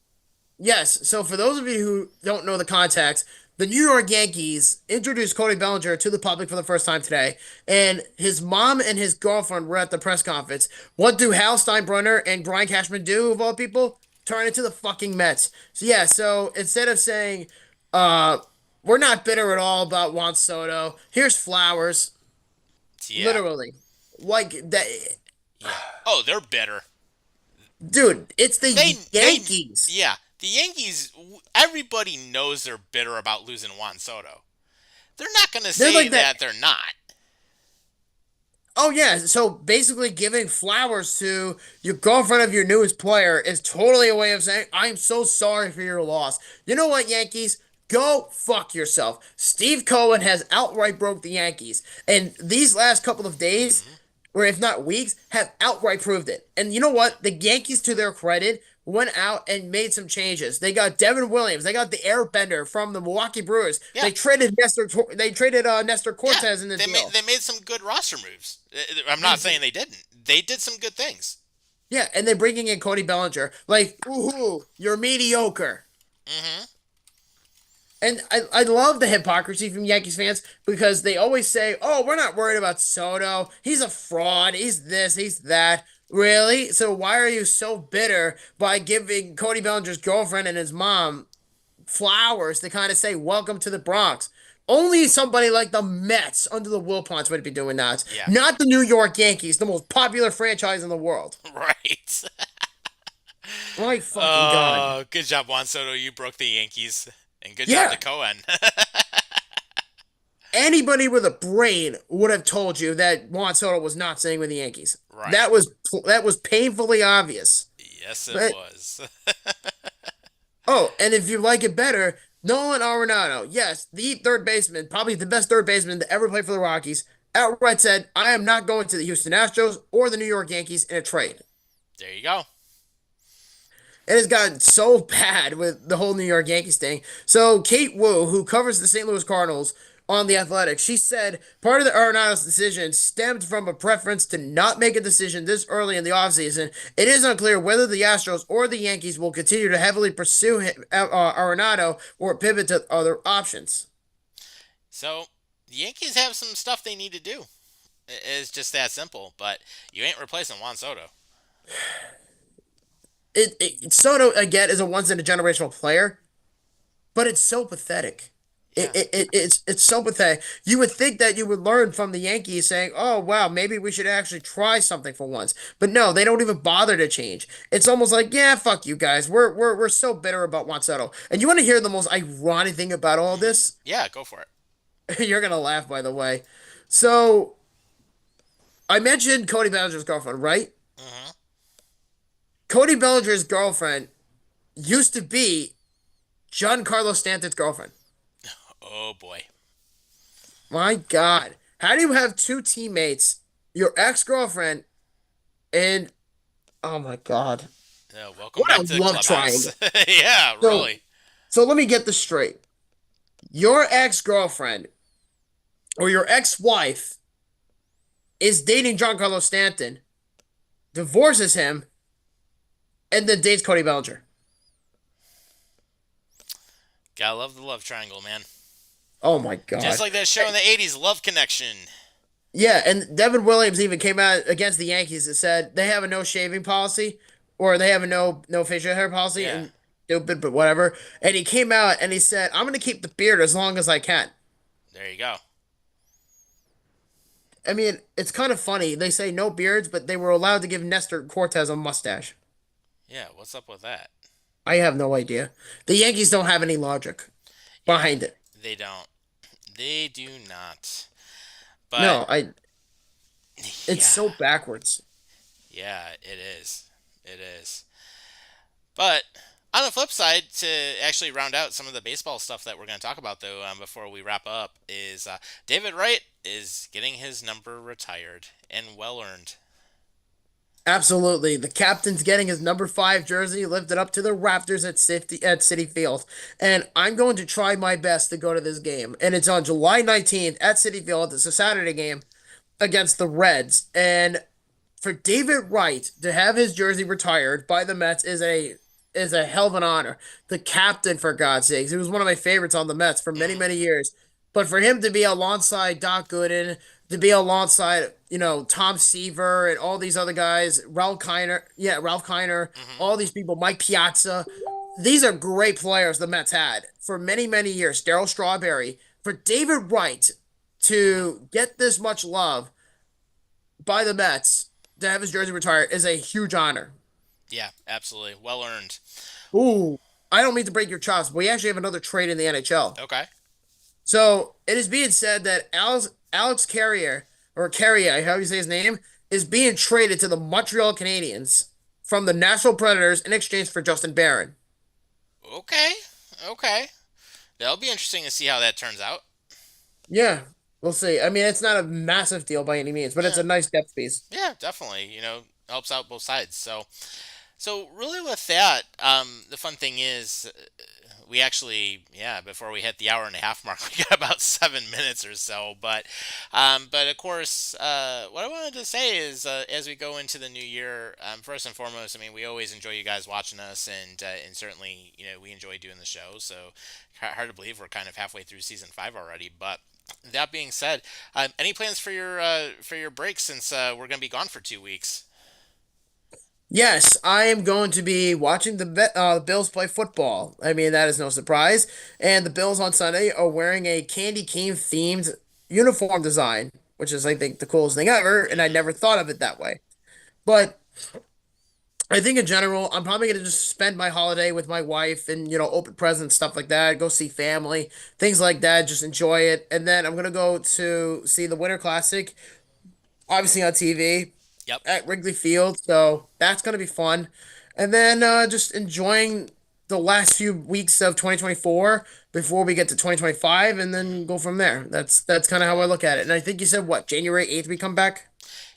Yes. So for those of you who don't know the context, the New York Yankees introduced Cody Bellinger to the public for the first time today, and his mom and his girlfriend were at the press conference. What do Hal Steinbrenner and Brian Cashman do of all people? Turn into the fucking Mets. So yeah. So instead of saying, uh, we're not bitter at all about Juan Soto. Here's flowers. Yeah. Literally, like that, Yeah. Oh, they're bitter. dude. It's the They, Yankees. yeah. The Yankees. Everybody knows they're bitter about losing Juan Soto. They're not going to They're say like that. that they're not. Oh yeah, so basically giving flowers to your girlfriend of your newest player is totally a way of saying I'm so sorry for your loss. You know what, Yankees? Go fuck yourself. Steve Cohen has outright broke the Yankees, and these last couple of days, Hmm. or if not weeks, have outright proved it. And you know what? The Yankees, to their credit, went out and made some changes. They got Devin Williams. They got the Airbender from the Milwaukee Brewers. Yeah. They traded Nestor Yeah. Cortez in the deal. They made some good roster moves. I'm not saying they didn't. They did some good things. Yeah, and then bringing in Cody Bellinger, like, ooh, you're mediocre. Hmm. And I love the hypocrisy from Yankees fans because they always say, "Oh, we're not worried about Soto. He's a fraud. He's this. He's that." Really? So why are you so bitter by giving Cody Bellinger's girlfriend and his mom flowers to kind of say, "Welcome to the Bronx"? Only somebody like the Mets under the Wilpons would be doing that. Yeah. Not the New York Yankees, the most popular franchise in the world. Right. My fucking God. Oh, good job, Juan Soto. You broke the Yankees. And good Yeah. job to Cohen. Anybody with a brain would have told you that Juan Soto was not staying with the Yankees. Right. That was painfully obvious. Yes, it But- was. Oh, and if you like it better, Nolan Arenado, yes, the third baseman, probably the best third baseman to ever play for the Rockies, outright said, "I am not going to the Houston Astros or the New York Yankees in a trade." There you go. It has gotten so bad with the whole New York Yankees thing. So Kate Wu, who covers the St. Louis Cardinals on The Athletic, she said part of the Arenado's decision stemmed from a preference to not make a decision this early in the offseason. It is unclear whether the Astros or the Yankees will continue to heavily pursue Arenado or pivot to other options. So, the Yankees have some stuff they need to do. It's just that simple. But you ain't replacing Juan Soto. Soto again is a once in a generational player, but it's so pathetic. It's so pathetic. You would think that you would learn from the Yankees saying, "Oh wow, maybe we should actually try something for once." But no, they don't even bother to change. It's almost like, "Yeah, fuck you guys. We're so bitter about Juan Soto." And you want to hear the most ironic thing about all this? Yeah, go for it. You're gonna laugh, by the way. So I mentioned Cody Bellinger's girlfriend, right? Mm-hmm. Cody Bellinger's girlfriend used to be Giancarlo Stanton's girlfriend. Oh, boy. My God. How do you have two teammates, your ex-girlfriend, and oh my God. Welcome What back a to the love clubhouse. Yeah, So- really. So let me get this straight. Your ex-girlfriend or your ex-wife is dating Giancarlo Stanton, divorces him, and then dates Cody Bellinger. Gotta love the love triangle, man. Oh my God. Just like that show in the 80s, Love Connection. Yeah, and Devin Williams even came out against the Yankees and said they have a no shaving policy or they have a no facial hair policy Yeah. and stupid, but whatever. And he came out and he said, "I'm going to keep the beard as long as I can." There you go. I mean, it's kind of funny. They say no beards, but they were allowed to give Nestor Cortez a mustache. Yeah, what's up with that? I have no idea. The Yankees don't have any logic behind it. They don't. They do not. But No, it's yeah, so backwards. yeah, it is. It is. But on the flip side, to actually round out some of the baseball stuff that we're going to talk about, though, before we wrap up, is David Wright is getting his number retired and well earned. Absolutely. The captain's getting his number 5 jersey lifted up to the Raptors at City Field. And I'm going to try my best to go to this game. And it's on July 19th at City Field. It's a Saturday game against the Reds. And for David Wright to have his jersey retired by the Mets is a hell of an honor. The captain, for God's sakes. He was one of my favorites on the Mets for many, many years. But for him to be alongside Doc Gooden, to be alongside, Tom Seaver and all these other guys, Ralph Kiner, all these people, Mike Piazza. These are great players the Mets had for many, many years. Darryl Strawberry. For David Wright to get this much love by the Mets, to have his jersey retired, is a huge honor. Yeah, absolutely. Well earned. Ooh, I don't mean to break your chops, but we actually have another trade in the NHL. Okay. So it is being said that Alex Carrier, or Carrier, how you say his name, is being traded to the Montreal Canadiens from the Nashville Predators in exchange for Justin Barron. Okay. Okay. That'll be interesting to see how that turns out. Yeah, we'll see. I mean, it's not a massive deal by any means, but it's a nice depth piece. Yeah, definitely. Helps out both sides. So really with that, the fun thing is, we actually, yeah, before we hit the hour and a half mark, we got about 7 minutes or so. But of course, what I wanted to say is, as we go into the new year, first and foremost, I mean, we always enjoy you guys watching us, and certainly, we enjoy doing the show. So hard to believe we're kind of halfway through season 5 already. But that being said, any plans for your break since we're gonna be gone for 2 weeks? Yes, I am going to be watching the Bills play football. I mean, that is no surprise. And the Bills on Sunday are wearing a candy cane themed uniform design, which is, I think, the coolest thing ever. And I never thought of it that way. But I think in general, I'm probably going to just spend my holiday with my wife and, open presents, stuff like that, go see family, things like that, just enjoy it. And then I'm going to go to see the Winter Classic, obviously on TV Yep. at Wrigley Field. So that's going to be fun. And then just enjoying the last few weeks of 2024 before we get to 2025 and then go from there. That's kind of how I look at it. And I think you said what, January 8th we come back?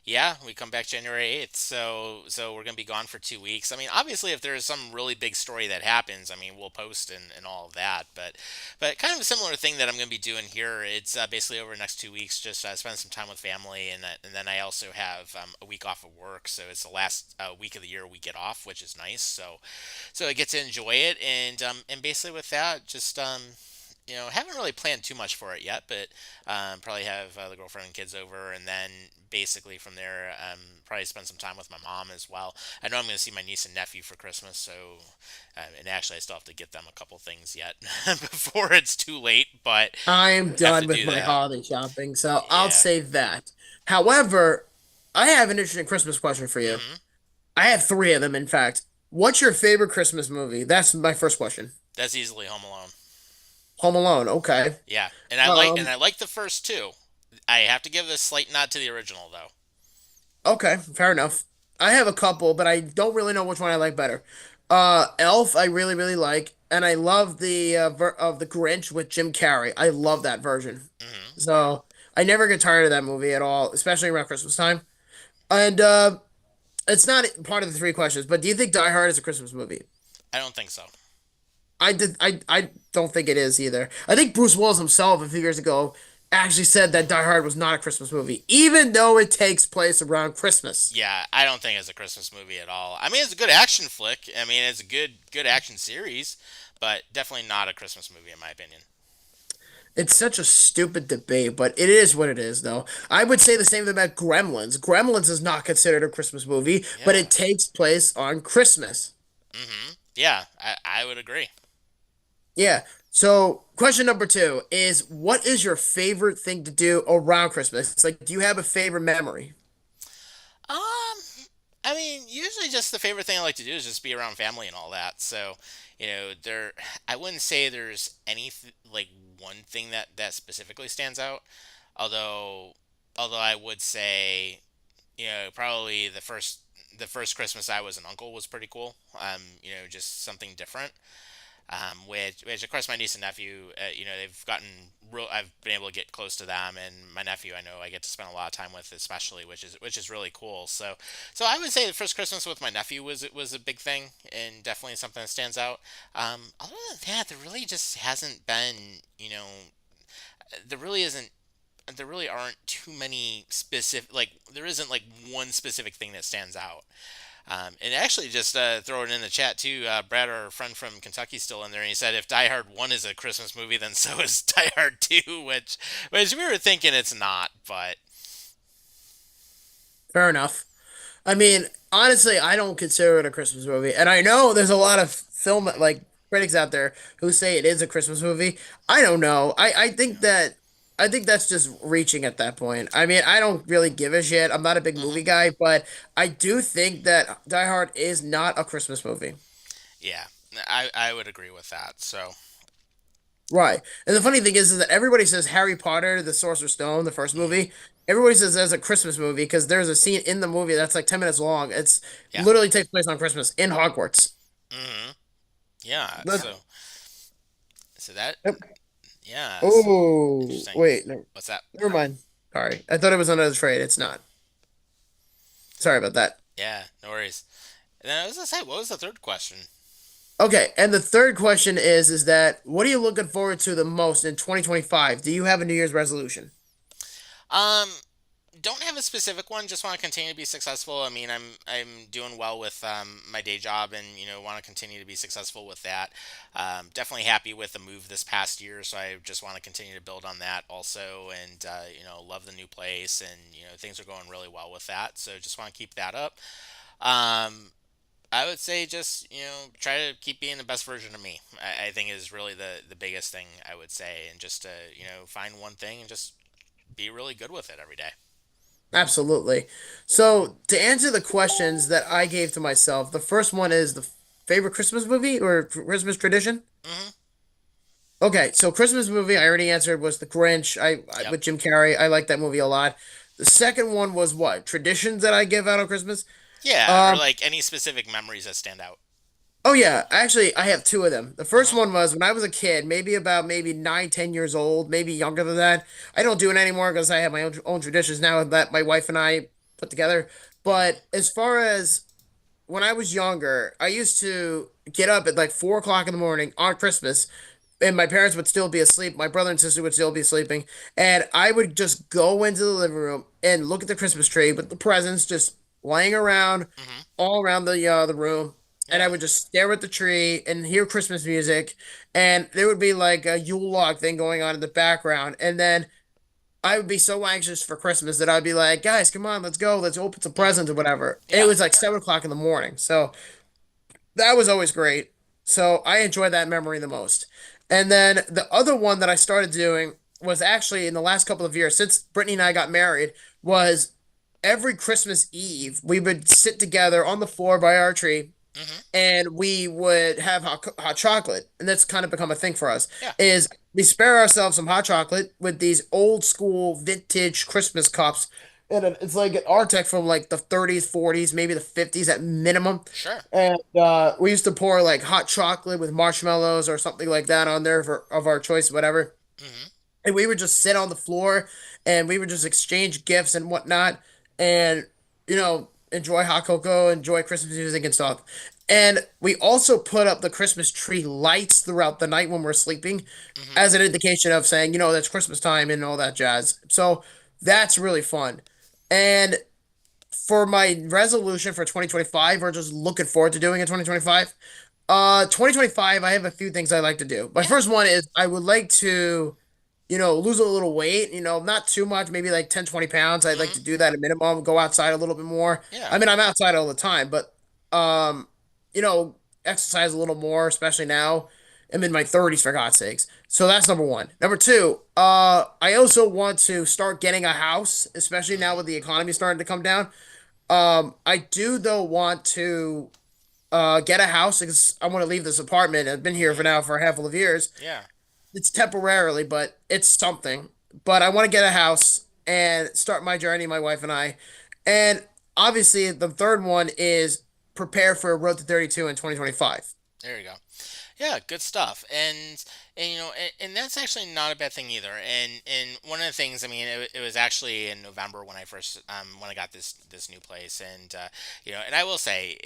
Yeah, we come back January 8th, so we're gonna be gone for 2 weeks. I mean, obviously, if there's some really big story that happens, I mean, we'll post and all of that. But kind of a similar thing that I'm gonna be doing here. It's basically over the next 2 weeks, just spend some time with family, and then I also have a week off of work, so it's the last week of the year we get off, which is nice. So I get to enjoy it, and basically with that, just haven't really planned too much for it yet, but probably have the girlfriend and kids over, and then basically from there, probably spend some time with my mom as well. I know I'm going to see my niece and nephew for Christmas, so and actually I still have to get them a couple things yet before it's too late, but I'm have to done with do my that. holiday shopping, so I'll Yeah. save that. However, I have an interesting Christmas question for you. hmm I have three of them, in fact. What's your favorite Christmas movie? That's my first question. That's easily Home Alone. Home Alone. Okay. Yeah, and Um. I like the first two. I have to give a slight nod to the original though. Okay. Fair enough. I have a couple, but I don't really know which one I like better. Elf, I really, really like, and I love the of the Grinch with Jim Carrey. I love that version. hmm So I never get tired of that movie at all, especially around Christmas time. And it's not part of the three questions, but do you think Die Hard is a Christmas movie? I don't think so. I don't think it is either. I think Bruce Willis himself a few years ago actually said that Die Hard was not a Christmas movie, even though it takes place around Christmas. Yeah, I don't think it's a Christmas movie at all. I mean, it's a good action flick. I mean, it's a good action series, but definitely not a Christmas movie in my opinion. It's such a stupid debate, but it is what it is, though. I would say the same thing about Gremlins. Gremlins is not considered a Christmas movie, but Yeah. it takes place on Christmas. Yeah, I would agree. Yeah. So, question number two is what is your favorite thing to do around Christmas? It's like, do you have a favorite memory? Um, I mean, usually just the favorite thing I like to do is just be around family and all that. So, I wouldn't say there's any like one thing that specifically stands out. Although, although I would say, probably the first Christmas I was an uncle was pretty cool. Just something different. Which of course my niece and nephew, they've gotten real. I've been able to get close to them, and my nephew I know I get to spend a lot of time with, especially, which is really cool. So I would say the first Christmas with my nephew was a big thing, and definitely something that stands out. Other than that, there really just hasn't been, there really isn't. There really aren't too many specific, like, there isn't like one specific thing that stands out. And actually, just throw it in the chat too. Brad, our friend from Kentucky, still in there, and he said if Die Hard One is a Christmas movie, then so is Die Hard Two, which we were thinking it's not, but Fair enough. I mean, honestly, I don't consider it a Christmas movie, and I know there's a lot of film like critics out there who say it is a Christmas movie. I don't know. I think that's just reaching at that point. I mean, I don't really give a shit. I'm not a big movie mhm, guy, but I do think that Die Hard is not a Christmas movie. yeah, I would agree with that. So Right. And the funny thing is that everybody says Harry Potter, the Sorcerer's Stone, the first mhm, movie. Everybody says that's a Christmas movie because there's a scene in the movie that's like 10 minutes long. It's yeah, literally takes place on Christmas in Hogwarts. hmm yeah. But, So that yep. yeah. So Oh, interesting. wait, no, What's that? never mind. Sorry. I thought it was another trade. It's not. Sorry about that. Yeah, no worries. And then I was gonna say, what was the third question? Okay, and the third question is that what are you looking forward to the most in 2025? Do you have a New Year's resolution? Um, don't have a specific one. Just want to continue to be successful. I mean, I'm doing well with my day job, and want to continue to be successful with that. Definitely happy with the move this past year, so I just want to continue to build on that also, and love the new place, and things are going really well with that. So just want to keep that up. Um, I would say just try to keep being the best version of me. I think is really the biggest thing I would say, and just to find one thing and just be really good with it every day. Absolutely. So, to answer the questions that I gave to myself, the first one is the favorite Christmas movie or Christmas tradition? Hmm. Okay, so Christmas movie I already answered was The Grinch. I Yep. with Jim Carrey. I like that movie a lot. The second one was what? Traditions that I give out on Christmas? Yeah, or Um, like any specific memories that stand out. oh yeah, actually I have two of them. The first Hmm. one was when I was a kid, maybe about maybe 9, 10 years old, maybe younger than that. I don't do it anymore because I have my own traditions now that my wife and I put together. Hmm. But as far as when I was younger, I used to get up at like 4 o'clock in the morning on Christmas, and my parents would still be asleep. My brother and sister would still be sleeping, and I would just go into the living room and look at the Christmas tree with the presents just laying around Hmm. all around the room. And I Yeah. would just stare at the tree and hear Christmas music, and there would be like a Yule log thing going on in the background, and then I would be so anxious for Christmas that I'd be like, guys, come on, let's go, let's open some Hmm. presents or whatever. And it Yeah. was like 7 o'clock in the morning. So that was always great. So I enjoy that memory the most. And then the other one that I started doing was actually in the last couple of years, since Brittany and I got married, was every Christmas Eve, we would sit together on the floor by our tree Hmm. and we would have hot chocolate, and that's kind of become a thing for us. Yeah. Is we spare ourselves some hot chocolate with these old school vintage Christmas cups, and it's like an Arctic from like the 30s, 40s, maybe the 50s at minimum. Sure. And we used to pour like hot chocolate with marshmallows or something like that on there for of our choice, whatever. Hmm. And we would just sit on the floor and we would just exchange gifts and whatnot, and enjoy hot cocoa, enjoy Christmas music and stuff. And we also put up the Christmas tree lights throughout the night when we're sleeping Hmm. as an indication of saying, that's Christmas time and all that jazz. So that's really fun. And for my resolution for 2025, or just looking forward to doing in 2025, 2025, I have a few things I like to do. My Yeah. first one is I would like to lose a little weight, not too much, maybe like 10, 20 pounds. I'd like Hmm. to do that at minimum, go outside a little bit more. Yeah. I mean, I'm outside all the time, but, um, you know, exercise a little more, especially now. I'm in my 30s, for God's sakes. So that's number one. Number two, I also want to start getting a house, especially now Hmm. with the economy starting to come down. I do, though, want to get a house because I want to leave this apartment. I've been here for Hmm. now for a handful of years. Yeah. It's temporarily, but it's something. But I want to get a house and start my journey, my wife and I. And obviously, the third one is prepare for a Road to 32 in 2025. There you go. Yeah, good stuff. And and that's actually not a bad thing either. And one of the things, I mean, it was actually in November when I first when I got this new place, and and I will say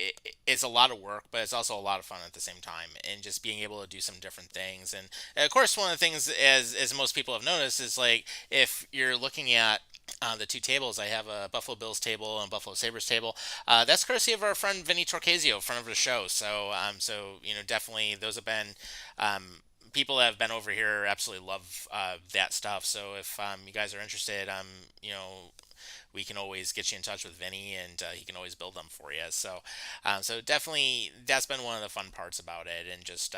it's a lot of work, but it's also a lot of fun at the same time, and just being able to do some different things. And of course, one of the things, as most people have noticed, is like if you're looking at the two tables. I have a Buffalo Bills table and Buffalo Sabres table. That's courtesy of our friend Vinny Torquezio, friend of the show. So definitely those have been people that have been over here absolutely love that stuff. So if you guys are interested, you know, we can always get you in touch with Vinny, and he can always build them for you. So definitely that's been one of the fun parts about it, and just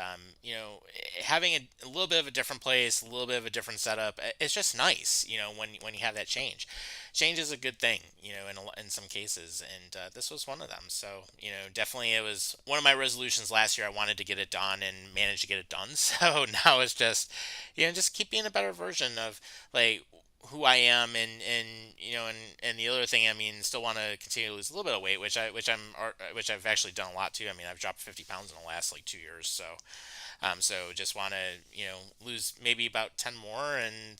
having a little bit of a different place, a little bit of a different setup. It's just nice, when you have that change. Change is a good thing, in some cases, and this was one of them. So definitely it was one of my resolutions last year. I wanted to get it done and managed to get it done. So now it's just just keep being a better version of like who I am, and and the other thing, I mean, still want to continue to lose a little bit of weight, which I've actually done a lot too. I mean, I've dropped 50 pounds in the last like 2 years, so just want to lose maybe about 10 more, and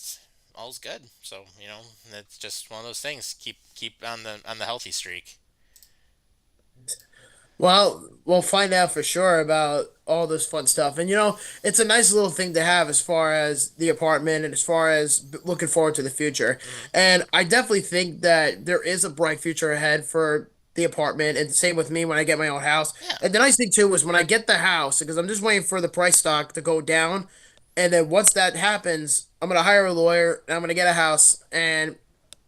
all's good. So that's just one of those things. Keep on the healthy streak. Well, we'll find out for sure about all this fun stuff. And it's a nice little thing to have as far as the apartment and as far as looking forward to the future. Mhm. And I definitely think that there is a bright future ahead for the apartment, and same with me when I get my own house. Yeah. And the nice thing too is when I get the house, because I'm just waiting for the price stock to go down, and then once that happens, I'm gonna hire a lawyer and I'm gonna get a house and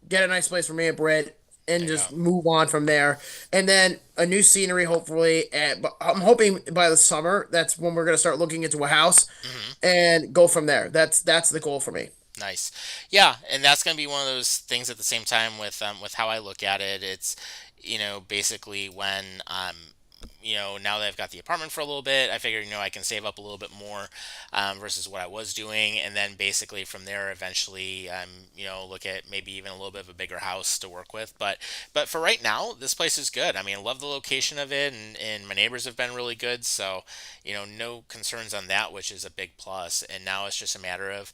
get a nice place for me and Brett, and There you go. just move on from there. And then a new scenery, hopefully. And but I'm hoping by the summer, that's when we're gonna start looking into a house Hmm. and go from there. That's the goal for me. Nice. Yeah, and that's going to be one of those things at the same time with how I look at it. It's basically when now that I've got the apartment for a little bit, I figure I can save up a little bit more versus what I was doing, and then basically from there eventually look at maybe even a little bit of a bigger house to work with. But for right now, this place is good. I mean, I love the location of it, and my neighbors have been really good, so no concerns on that, which is a big plus. And now it's just a matter of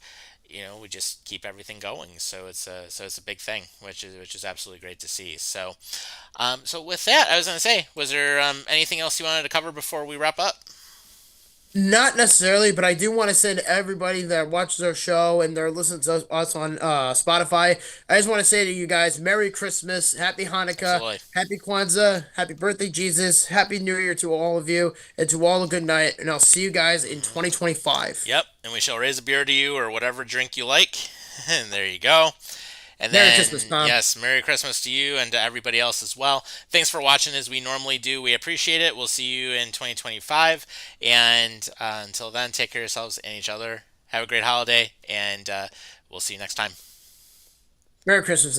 we just keep everything going. So it's a big thing, which is absolutely great to see. So with that, I was going to say, was there anything else you wanted to cover before we wrap up? Not necessarily, but I do want to send everybody that watches our show and they're listening to us on Spotify. I just want to say to you guys, Merry Christmas, Happy Hanukkah, Absolutely. Happy Kwanzaa, Happy Birthday, Jesus, Happy New Year to all of you, and to all a good night. And I'll see you guys in Hmm. 2025. Yep, and we shall raise a beer to you or whatever drink you like. And there you go. And Merry then, Christmas, Tom. yes, Merry Christmas to you and to everybody else as well. Thanks for watching as we normally do. We appreciate it. We'll see you in 2025. And until then, take care of yourselves and each other. Have a great holiday, and we'll see you next time. Merry Christmas, everybody.